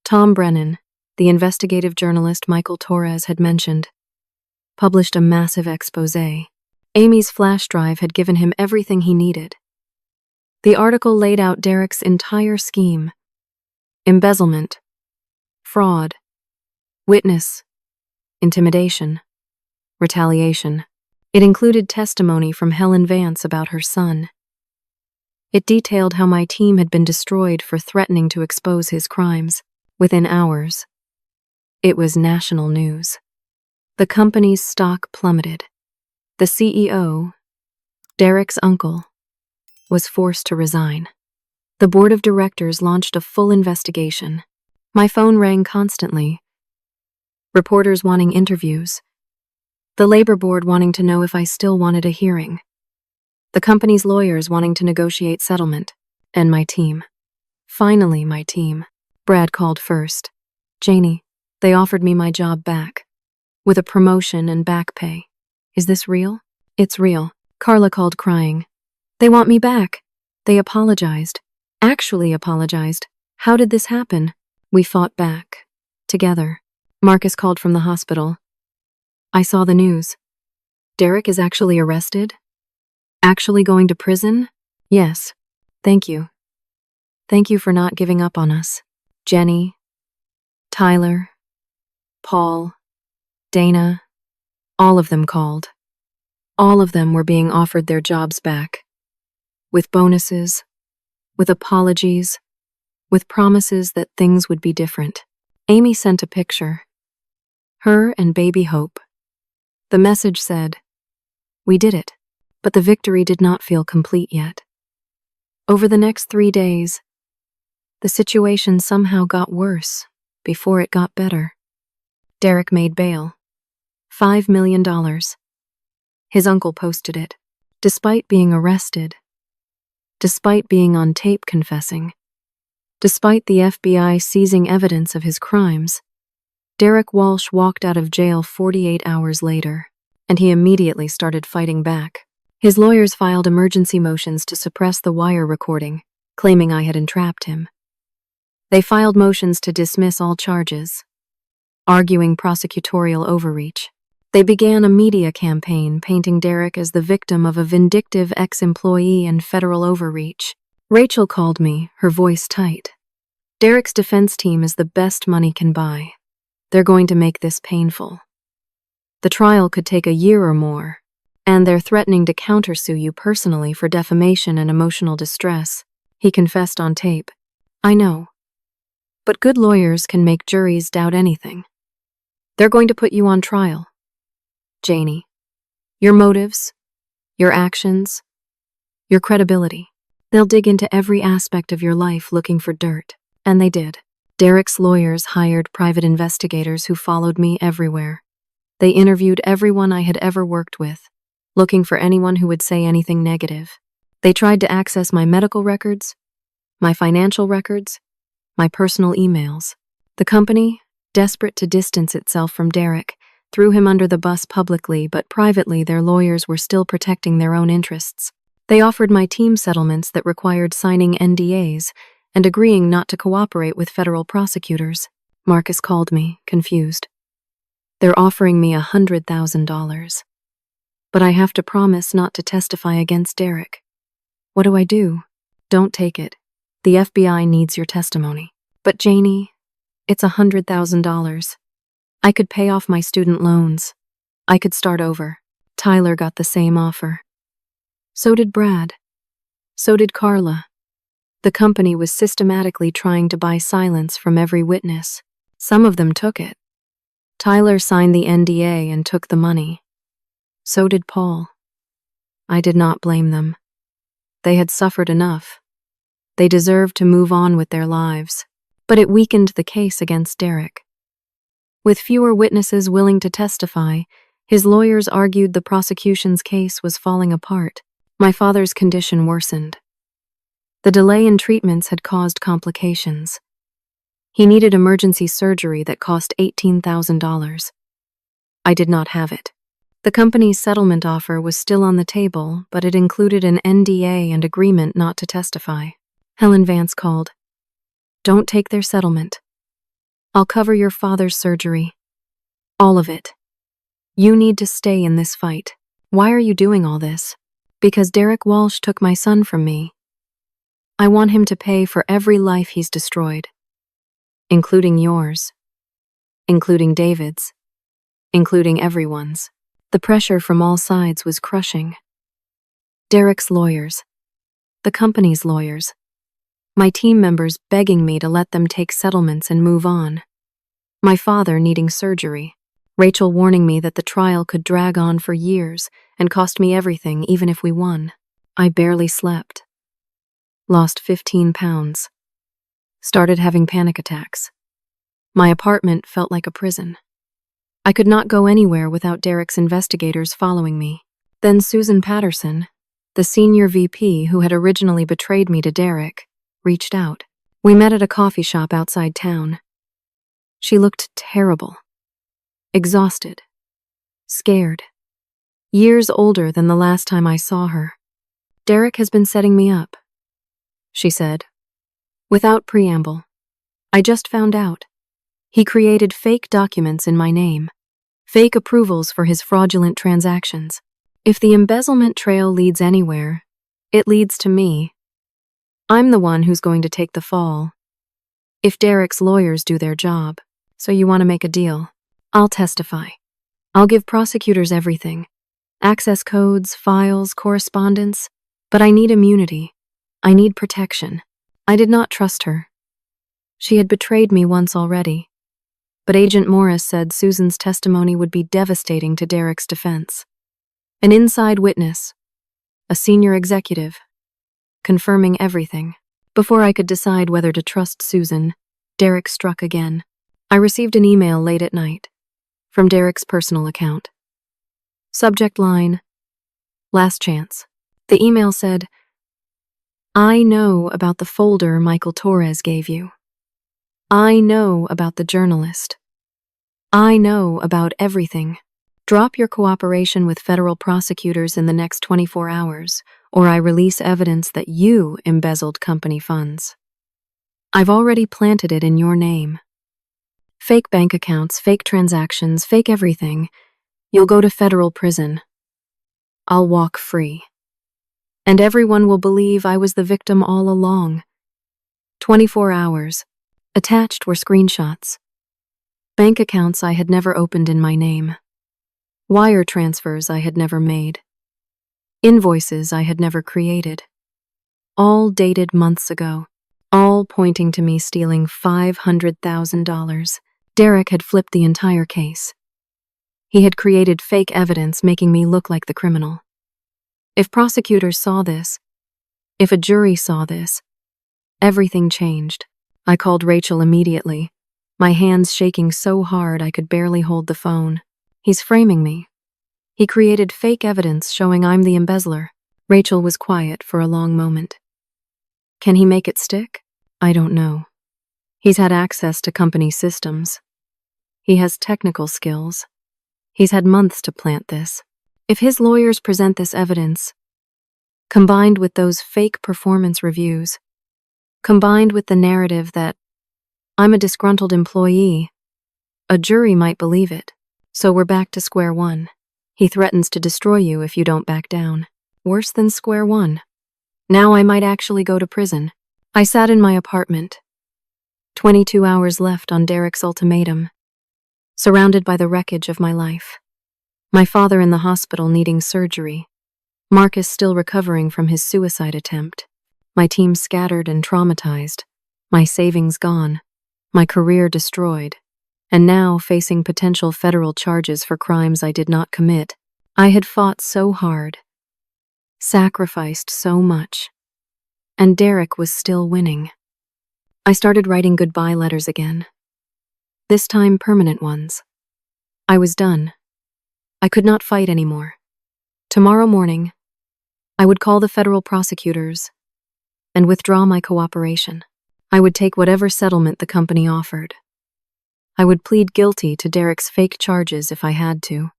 Tom Brennan, the investigative journalist Michael Torres had mentioned, published a massive exposé. Amy's flash drive had given him everything he needed. The article laid out Derek's entire scheme: embezzlement, fraud, witness, intimidation, retaliation. It included testimony from Helen Vance about her son. It detailed how my team had been destroyed for threatening to expose his crimes. Within hours, it was national news. The company's stock plummeted. The CEO, Derek's uncle, was forced to resign. The board of directors launched a full investigation. My phone rang constantly. Reporters wanting interviews. The labor board wanting to know if I still wanted a hearing. The company's lawyers wanting to negotiate settlement. And my team. Finally, my team. Brad called first. Janie, they offered me my job back. With a promotion and back pay. Is this real? It's real. Carla called crying. They want me back. They apologized. Actually apologized. How did this happen? We fought back. Together. Marcus called from the hospital. I saw the news. Derek is actually arrested? Actually going to prison? Yes. Thank you. Thank you for not giving up on us. Jenny, Tyler, Paul, Dana, all of them called. All of them were being offered their jobs back. With bonuses, with apologies, with promises that things would be different. Amy sent a picture. Her and baby Hope. The message said, "We did it," but the victory did not feel complete yet. Over the next 3 days, the situation somehow got worse before it got better. Derek made bail. $5 million. His uncle posted it. Despite being arrested, despite being on tape confessing, despite the FBI seizing evidence of his crimes, Derek Walsh walked out of jail 48 hours later, and he immediately started fighting back. His lawyers filed emergency motions to suppress the wire recording, claiming I had entrapped him. They filed motions to dismiss all charges, arguing prosecutorial overreach. They began a media campaign painting Derek as the victim of a vindictive ex-employee and federal overreach. Rachel called me, her voice tight. Derek's defense team is the best money can buy. They're going to make this painful. The trial could take a year or more, and they're threatening to countersue you personally for defamation and emotional distress, he confessed on tape. I know. But good lawyers can make juries doubt anything. They're going to put you on trial. Janie, your motives, your actions, your credibility. They'll dig into every aspect of your life looking for dirt. And they did. Derek's lawyers hired private investigators who followed me everywhere. They interviewed everyone I had ever worked with, looking for anyone who would say anything negative. They tried to access my medical records, my financial records, my personal emails. The company, desperate to distance itself from Derek, threw him under the bus publicly, but privately their lawyers were still protecting their own interests. They offered my team settlements that required signing NDAs and agreeing not to cooperate with federal prosecutors. Marcus called me, confused. They're offering me $100,000. But I have to promise not to testify against Derek. What do I do? Don't take it. The FBI needs your testimony. But Janie, it's $100,000. I could pay off my student loans. I could start over. Tyler got the same offer. So did Brad. So did Carla. The company was systematically trying to buy silence from every witness. Some of them took it. Tyler signed the NDA and took the money. So did Paul. I did not blame them. They had suffered enough. They deserved to move on with their lives. But it weakened the case against Derek. With fewer witnesses willing to testify, his lawyers argued the prosecution's case was falling apart. My father's condition worsened. The delay in treatments had caused complications. He needed emergency surgery that cost $18,000. I did not have it. The company's settlement offer was still on the table, but it included an NDA and agreement not to testify. Helen Vance called. Don't take their settlement. I'll cover your father's surgery. All of it. You need to stay in this fight. Why are you doing all this? Because Derek Walsh took my son from me. I want him to pay for every life he's destroyed. Including yours. Including David's. Including everyone's. The pressure from all sides was crushing. Derek's lawyers. The company's lawyers. My team members begging me to let them take settlements and move on. My father needing surgery. Rachel warning me that the trial could drag on for years and cost me everything even if we won. I barely slept. Lost 15 pounds. Started having panic attacks. My apartment felt like a prison. I could not go anywhere without Derek's investigators following me. Then Susan Patterson, the senior VP who had originally betrayed me to Derek, reached out. We met at a coffee shop outside town. She looked terrible. Exhausted. Scared. Years older than the last time I saw her. Derek has been setting me up, she said. Without preamble. I just found out. He created fake documents in my name. Fake approvals for his fraudulent transactions. If the embezzlement trail leads anywhere, it leads to me. I'm the one who's going to take the fall. If Derek's lawyers do their job, so you want to make a deal, I'll testify. I'll give prosecutors everything. Access codes, files, correspondence. But I need immunity. I need protection. I did not trust her. She had betrayed me once already. But Agent Morris said Susan's testimony would be devastating to Derek's defense. An inside witness. A senior executive. Confirming everything. Before I could decide whether to trust Susan, Derek struck again. I received an email late at night. From Derek's personal account. Subject line, last chance. The email said, I know about the folder Michael Torres gave you. I know about the journalist. I know about everything. Drop your cooperation with federal prosecutors in the next 24 hours, or I release evidence that you embezzled company funds. I've already planted it in your name. Fake bank accounts, fake transactions, fake everything. You'll go to federal prison. I'll walk free. And everyone will believe I was the victim all along. 24 hours. Attached were screenshots. Bank accounts I had never opened in my name. Wire transfers I had never made. Invoices I had never created. All dated months ago. All pointing to me stealing $500,000. Derek had flipped the entire case. He had created fake evidence making me look like the criminal. If prosecutors saw this, if a jury saw this, everything changed. I called Rachel immediately, my hands shaking so hard I could barely hold the phone. He's framing me. He created fake evidence showing I'm the embezzler. Rachel was quiet for a long moment. Can he make it stick? I don't know. He's had access to company systems. He has technical skills. He's had months to plant this. If his lawyers present this evidence, combined with those fake performance reviews, combined with the narrative that I'm a disgruntled employee, a jury might believe it. So we're back to square one. He threatens to destroy you if you don't back down. Worse than square one. Now I might actually go to prison. I sat in my apartment. 22 hours left on Derek's ultimatum, surrounded by the wreckage of my life. My father in the hospital needing surgery. Marcus still recovering from his suicide attempt. My team scattered and traumatized. My savings gone. My career destroyed. And now facing potential federal charges for crimes I did not commit. I had fought so hard. Sacrificed so much. And Derek was still winning. I started writing goodbye letters again. This time permanent ones. I was done. I could not fight anymore. Tomorrow morning, I would call the federal prosecutors and withdraw my cooperation. I would take whatever settlement the company offered. I would plead guilty to Derek's fake charges if I had to.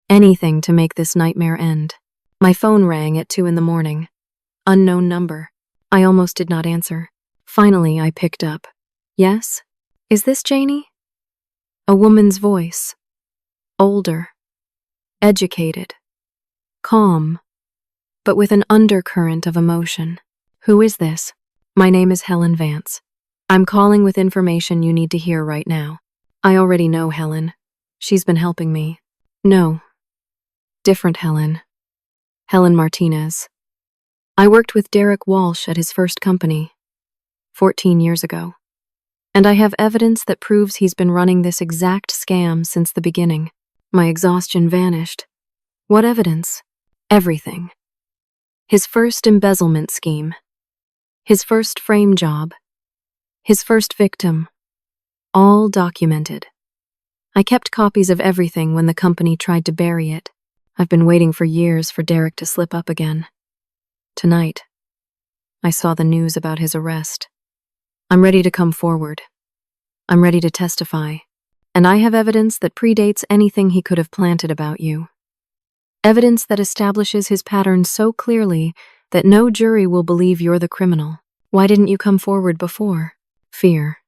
Anything to make this nightmare end. My phone rang at 2 a.m. Unknown number. I almost did not answer. Finally, I picked up. Yes? Is this Janie? A woman's voice. Older. Educated. Calm. But with an undercurrent of emotion. Who is this? My name is Helen Vance. I'm calling with information you need to hear right now. I already know Helen. She's been helping me. No. Different Helen. Helen Martinez. I worked with Derek Walsh at his first company 14 years ago. And I have evidence that proves he's been running this exact scam since the beginning. My exhaustion vanished. What evidence? Everything. His first embezzlement scheme. His first frame job. His first victim. All documented. I kept copies of everything when the company tried to bury it. I've been waiting for years for Derek to slip up again. Tonight, I saw the news about his arrest. I'm ready to come forward. I'm ready to testify. And I have evidence that predates anything he could have planted about you. Evidence that establishes his pattern so clearly that no jury will believe you're the criminal. Why didn't you come forward before? Fear.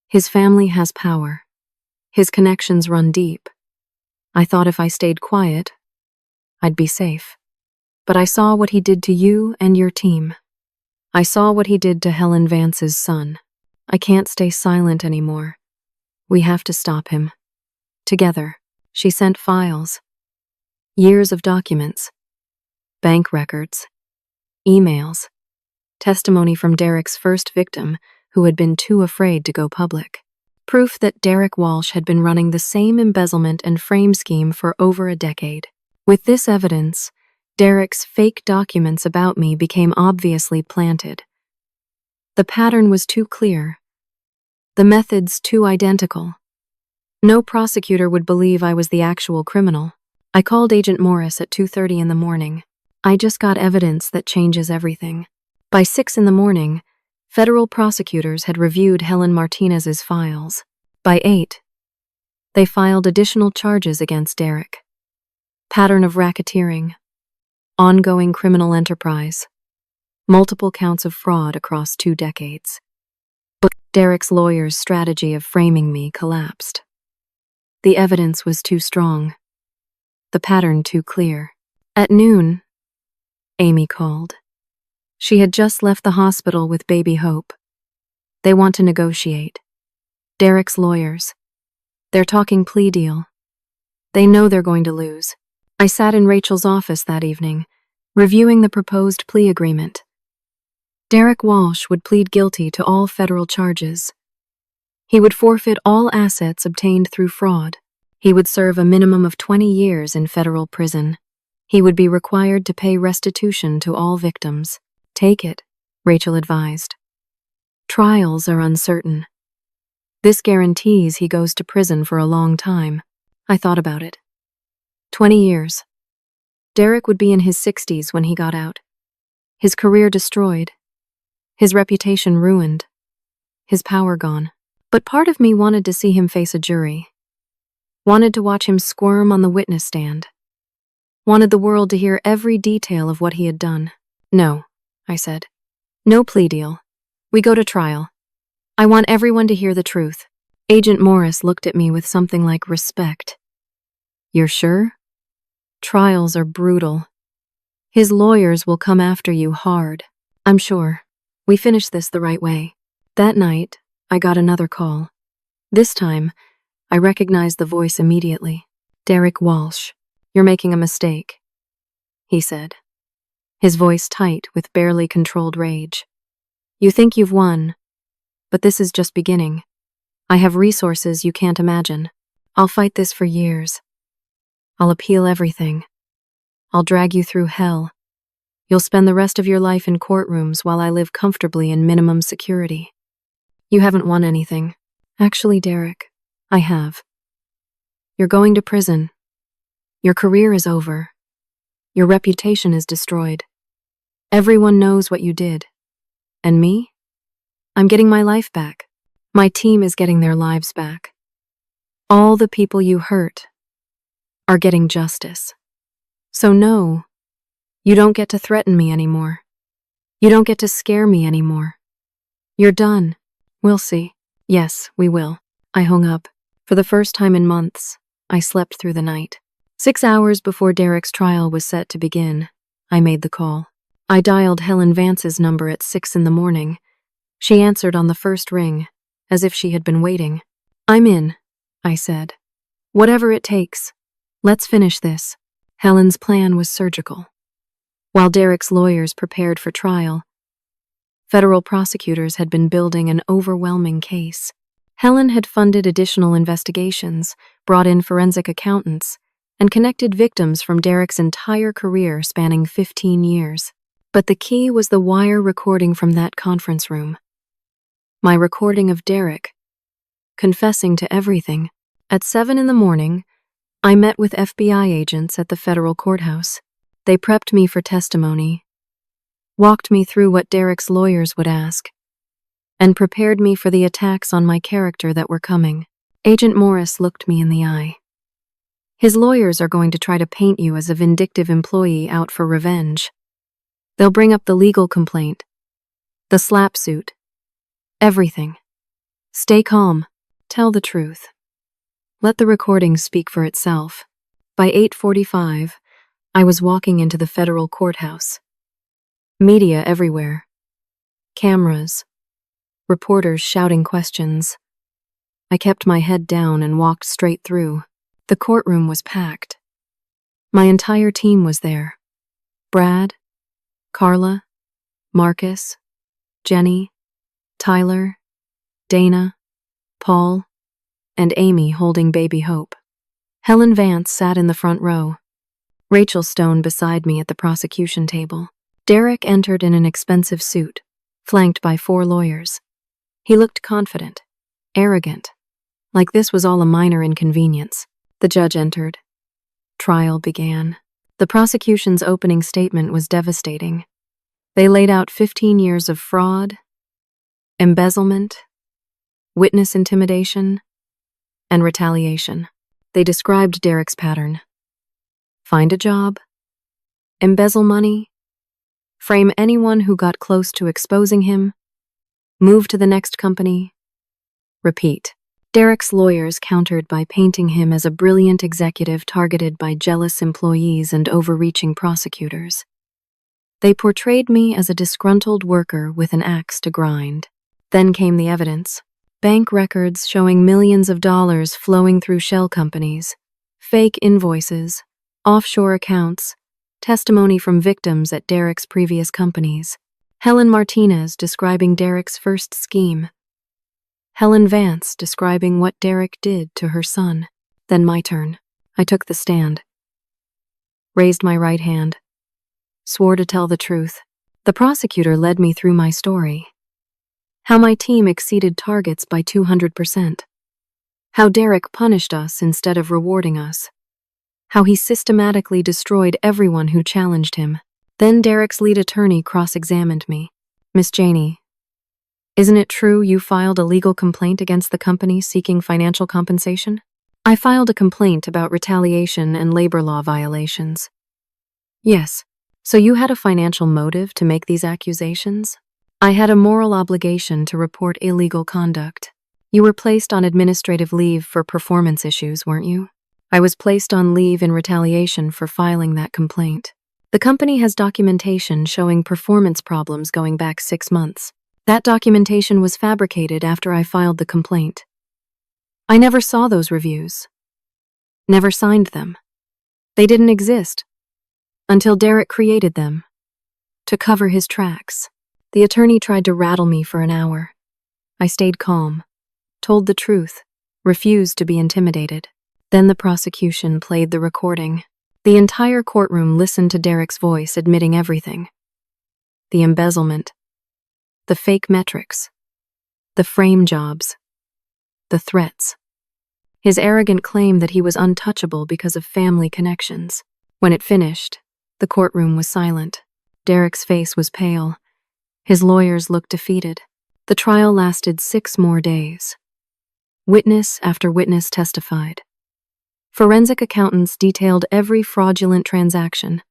His family has power. His connections run deep. I thought if I stayed quiet, I'd be safe. But I saw what he did to you and your team. I saw what he did to Helen Vance's son. I can't stay silent anymore. We have to stop him. Together, she sent files. Years of documents. Bank records. Emails. Testimony from Derek's first victim, who had been too afraid to go public. Proof that Derek Walsh had been running the same embezzlement and frame scheme for over a decade. With this evidence, Derek's fake documents about me became obviously planted. The pattern was too clear. The methods too identical. No prosecutor would believe I was the actual criminal. I called Agent Morris at 2:30 in the morning. I just got evidence that changes everything. By 6 in the morning, federal prosecutors had reviewed Helen Martinez's files. By 8, they filed additional charges against Derek. Pattern of racketeering. Ongoing criminal enterprise. Multiple counts of fraud across 2 decades. But Derek's lawyer's strategy of framing me collapsed. The evidence was too strong. the pattern too clear. At noon, Amy called. She had just left the hospital with baby Hope. They want to negotiate. Derek's lawyers. They're talking plea deal. They know they're going to lose. I sat in Rachel's office that evening, reviewing the proposed plea agreement. Derek Walsh would plead guilty to all federal charges. He would forfeit all assets obtained through fraud. He would serve a minimum of 20 years in federal prison. He would be required to pay restitution to all victims. Take it, Rachel advised. Trials are uncertain. This guarantees he goes to prison for a long time. I thought about it. 20 years. Derek would be in his 60s when he got out. His career destroyed. His reputation ruined. His power gone. But part of me wanted to see him face a jury. Wanted to watch him squirm on the witness stand. Wanted the world to hear every detail of what he had done. No, I said. No plea deal. We go to trial. I want everyone to hear the truth. Agent Morris looked at me with something like respect. You're sure? Trials are brutal. His lawyers will come after you hard. I'm sure. We finish this the right way. That night, I got another call. This time, I recognized the voice immediately. Derek Walsh, you're making a mistake, he said, his voice tight with barely controlled rage. You think you've won, but this is just beginning. I have resources you can't imagine. I'll fight this for years. I'll appeal everything. I'll drag you through hell. You'll spend the rest of your life in courtrooms while I live comfortably in minimum security. You haven't won anything. Actually, Derek, I have. You're going to prison. Your career is over. Your reputation is destroyed. Everyone knows what you did. And me? I'm getting my life back. My team is getting their lives back. All the people you hurt are getting justice. So no, you don't get to threaten me anymore. You don't get to scare me anymore. You're done. We'll see. Yes, we will. I hung up. For the first time in months, I slept through the night. 6 hours before Derek's trial was set to begin, I made the call. I dialed Helen Vance's number at 6 in the morning. She answered on the first ring, as if she had been waiting. I'm in, I said. Whatever it takes. Let's finish this. Helen's plan was surgical. While Derek's lawyers prepared for trial, federal prosecutors had been building an overwhelming case. Helen had funded additional investigations, brought in forensic accountants, and connected victims from Derek's entire career spanning 15 years. But the key was the wire recording from that conference room. My recording of Derek, confessing to everything. At 7 in the morning, I met with FBI agents at the federal courthouse. They prepped me for testimony, walked me through what Derek's lawyers would ask, and prepared me for the attacks on my character that were coming. Agent Morris looked me in the eye. His lawyers are going to try to paint you as a vindictive employee out for revenge. They'll bring up the legal complaint, the slap suit, everything. Stay calm. Tell the truth. Let the recording speak for itself. By 8:45, I was walking into the federal courthouse. Media everywhere. Cameras. Reporters shouting questions. I kept my head down and walked straight through. The courtroom was packed. My entire team was there. Brad, Carla, Marcus, Jenny, Tyler, Dana, Paul, and Amy holding baby Hope. Helen Vance sat in the front row. Rachel Stone beside me at the prosecution table. Derek entered in an expensive suit, flanked by 4 lawyers. He looked confident, arrogant, like this was all a minor inconvenience. The judge entered. Trial began. The prosecution's opening statement was devastating. They laid out 15 years of fraud, embezzlement, witness intimidation, and retaliation. They described Derek's pattern. Find a job, embezzle money, frame anyone who got close to exposing him, move to the next company, repeat. Derek's lawyers countered by painting him as a brilliant executive targeted by jealous employees and overreaching prosecutors. They portrayed me as a disgruntled worker with an axe to grind. Then came the evidence. Bank records showing millions of dollars flowing through shell companies, fake invoices, offshore accounts, testimony from victims at Derek's previous companies. Helen Martinez describing Derek's first scheme. Helen Vance describing what Derek did to her son. Then my turn. I took the stand. Raised my right hand. Swore to tell the truth. The prosecutor led me through my story. How my team exceeded targets by 200%. How Derek punished us instead of rewarding us. How he systematically destroyed everyone who challenged him. Then Derek's lead attorney cross-examined me. Miss Janey, isn't it true you filed a legal complaint against the company seeking financial compensation? I filed a complaint about retaliation and labor law violations. Yes. So you had a financial motive to make these accusations? I had a moral obligation to report illegal conduct. You were placed on administrative leave for performance issues, weren't you? I was placed on leave in retaliation for filing that complaint. The company has documentation showing performance problems going back 6 months. That documentation was fabricated after I filed the complaint. I never saw those reviews. Never signed them. They didn't exist. Until Derek created them. To cover his tracks. The attorney tried to rattle me for an hour. I stayed calm. Told the truth. Refused to be intimidated. Then the prosecution played the recording. The entire courtroom listened to Derek's voice admitting everything. The embezzlement. The fake metrics. The frame jobs. The threats. His arrogant claim that he was untouchable because of family connections. When it finished, the courtroom was silent. Derek's face was pale. His lawyers looked defeated. The trial lasted 6 more days. Witness after witness testified. Forensic accountants detailed every fraudulent transaction.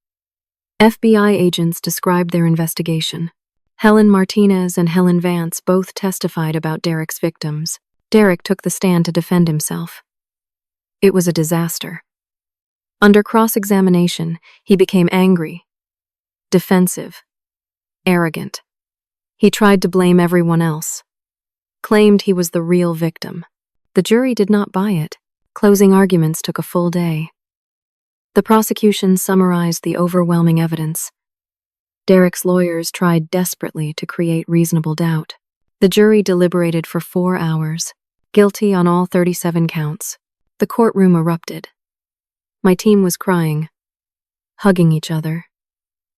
FBI agents described their investigation. Helen Martinez and Helen Vance both testified about Derek's victims. Derek took the stand to defend himself. It was a disaster. Under cross-examination, he became angry, defensive, arrogant. He tried to blame everyone else. Claimed he was the real victim. The jury did not buy it. Closing arguments took a full day. The prosecution summarized the overwhelming evidence. Derek's lawyers tried desperately to create reasonable doubt. The jury deliberated for 4 hours, guilty on all 37 counts. The courtroom erupted. My team was crying, hugging each other.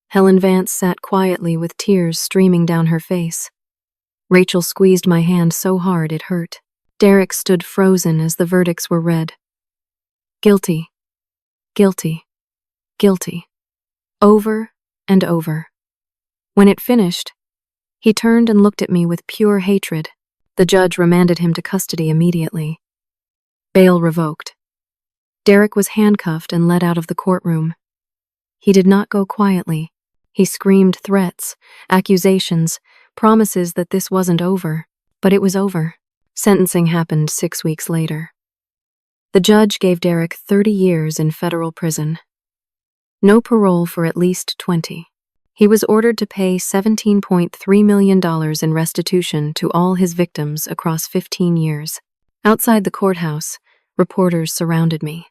Helen Vance sat quietly with tears streaming down her face. Rachel squeezed my hand so hard it hurt. Derek stood frozen as the verdicts were read. Guilty, guilty, guilty. Over and over. When it finished, he turned and looked at me with pure hatred. The judge remanded him to custody immediately. Bail revoked. Derek was handcuffed and led out of the courtroom. He did not go quietly. He screamed threats, accusations, promises that this wasn't over. But it was over. Sentencing happened 6 weeks later. The judge gave Derek 30 years in federal prison. No parole for at least 20. He was ordered to pay $17.3 million in restitution to all his victims across 15 years. Outside the courthouse, reporters surrounded me.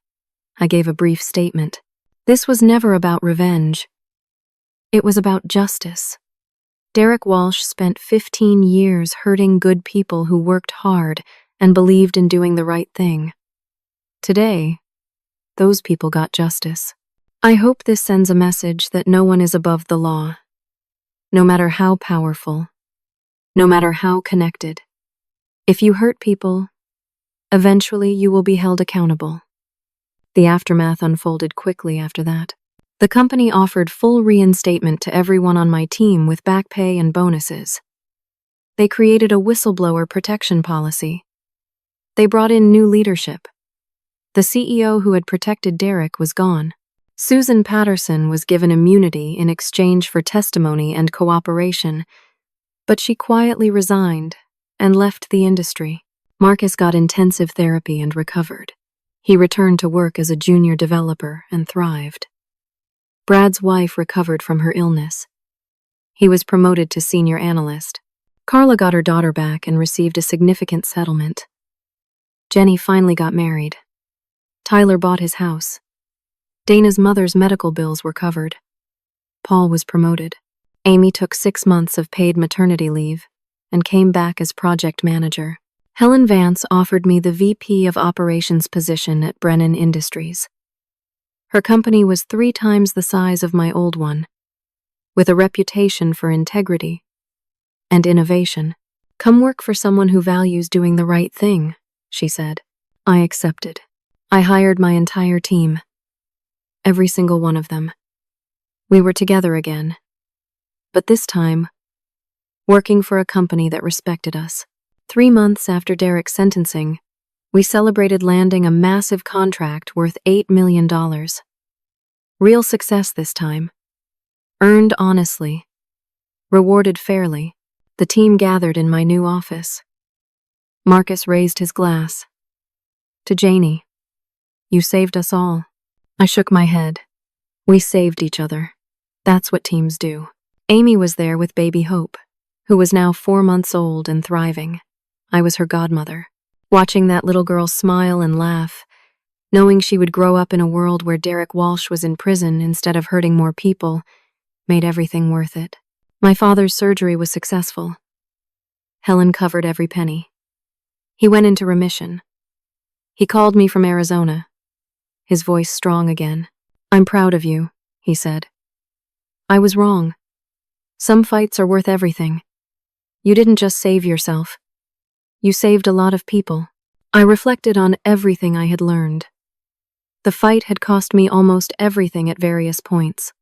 I gave a brief statement. This was never about revenge. It was about justice. Derek Walsh spent 15 years hurting good people who worked hard and believed in doing the right thing. Today, those people got justice. I hope this sends a message that no one is above the law, no matter how powerful, no matter how connected. If you hurt people, eventually you will be held accountable. The aftermath unfolded quickly after that. The company offered full reinstatement to everyone on my team with back pay and bonuses. They created a whistleblower protection policy. They brought in new leadership. The CEO who had protected Derek was gone. Susan Patterson was given immunity in exchange for testimony and cooperation, but she quietly resigned and left the industry. Marcus got intensive therapy and recovered. He returned to work as a junior developer and thrived. Brad's wife recovered from her illness. He was promoted to senior analyst. Carla got her daughter back and received a significant settlement. Jenny finally got married. Tyler bought his house. Dana's mother's medical bills were covered. Paul was promoted. Amy took 6 months of paid maternity leave and came back as project manager. Helen Vance offered me the VP of Operations position at Brennan Industries. Her company was 3 times the size of my old one, with a reputation for integrity and innovation. "Come work for someone who values doing the right thing," she said. I accepted. I hired my entire team. Every single one of them. We were together again. But this time, working for a company that respected us. 3 months after Derek's sentencing, we celebrated landing a massive contract worth $8 million. Real success this time. Earned honestly. Rewarded fairly. The team gathered in my new office. Marcus raised his glass. To Janie. "You saved us all." I shook my head. We saved each other. That's what teams do. Amy was there with baby Hope, who was now 4 months old and thriving. I was her godmother. Watching that little girl smile and laugh, knowing she would grow up in a world where Derek Walsh was in prison instead of hurting more people, made everything worth it. My father's surgery was successful. Helen covered every penny. He went into remission. He called me from Arizona, his voice strong again. "I'm proud of you," he said. "I was wrong. Some fights are worth everything. You didn't just save yourself. You saved a lot of people." I reflected on everything I had learned. The fight had cost me almost everything at various points.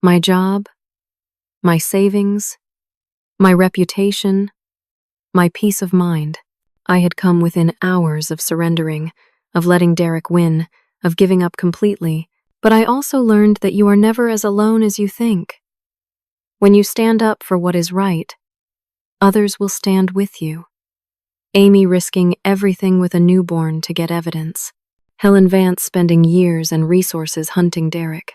My job, my savings, my reputation, my peace of mind. I had come within hours of surrendering, of letting Derek win, of giving up completely, but I also learned that you are never as alone as you think. When you stand up for what is right, others will stand with you. Amy risking everything with a newborn to get evidence. Helen Vance spending years and resources hunting Derek.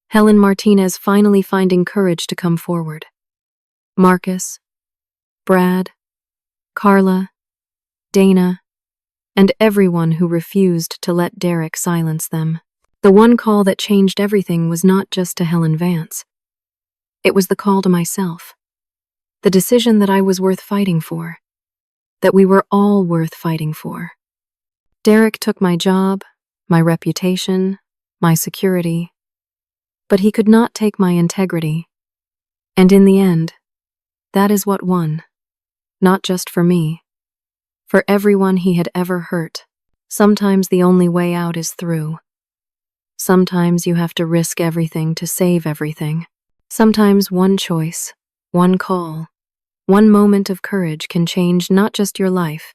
Helen Martinez finally finding courage to come forward. Marcus, Brad, Carla, Dana, and everyone who refused to let Derek silence them. The one call that changed everything was not just to Helen Vance. It was the call to myself. The decision that I was worth fighting for. That we were all worth fighting for. Derek took my job, my reputation, my security, but he could not take my integrity. And in the end, that is what won. Not just for me. For everyone he had ever hurt. Sometimes the only way out is through. Sometimes you have to risk everything to save everything. Sometimes one choice, one call, one moment of courage can change not just your life,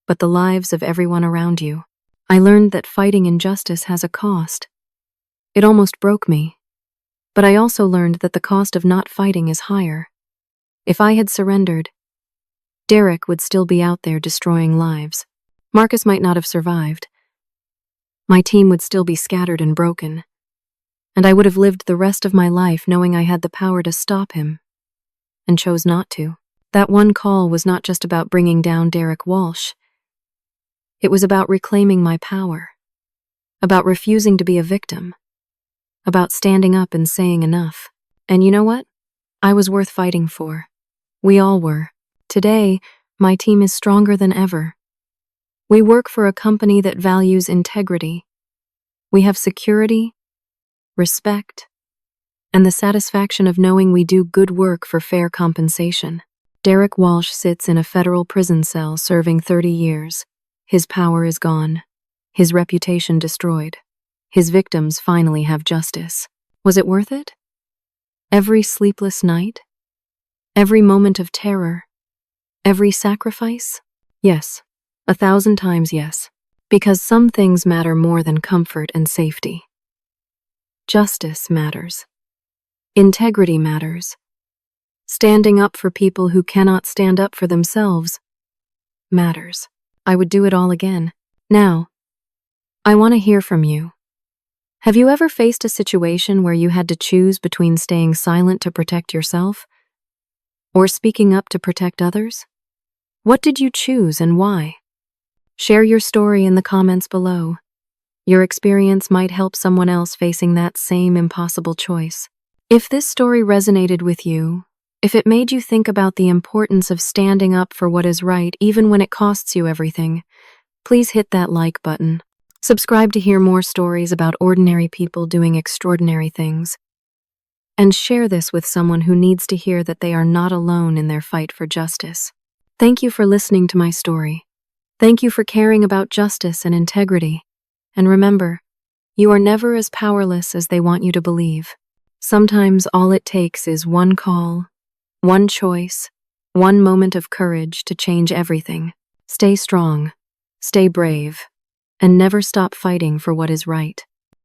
but the lives of everyone around you. I learned that fighting injustice has a cost. It almost broke me. But I also learned that the cost of not fighting is higher. If I had surrendered, Derek would still be out there destroying lives. Marcus might not have survived. My team would still be scattered and broken. And I would have lived the rest of my life knowing I had the power to stop him. And chose not to. That one call was not just about bringing down Derek Walsh. It was about reclaiming my power. About refusing to be a victim. About standing up and saying enough. And you know what? I was worth fighting for. We all were. Today, my team is stronger than ever. We work for a company that values integrity. We have security, respect, and the satisfaction of knowing we do good work for fair compensation. Derek Walsh sits in a federal prison cell serving 30 years. His power is gone. His reputation destroyed. His victims finally have justice. Was it worth it? Every sleepless night? Every moment of terror? Every sacrifice? Yes. 1,000 times yes. Because some things matter more than comfort and safety. Justice matters. Integrity matters. Standing up for people who cannot stand up for themselves matters. I would do it all again. Now, I want to hear from you. Have you ever faced a situation where you had to choose between staying silent to protect yourself or speaking up to protect others? What did you choose and why? Share your story in the comments below. Your experience might help someone else facing that same impossible choice. If this story resonated with you, if it made you think about the importance of standing up for what is right even when it costs you everything, please hit that like button. Subscribe to hear more stories about ordinary people doing extraordinary things. And share this with someone who needs to hear that they are not alone in their fight for justice. Thank you for listening to my story. Thank you for caring about justice and integrity. And remember, you are never as powerless as they want you to believe. Sometimes all it takes is one call, one choice, one moment of courage to change everything. Stay strong, stay brave, and never stop fighting for what is right.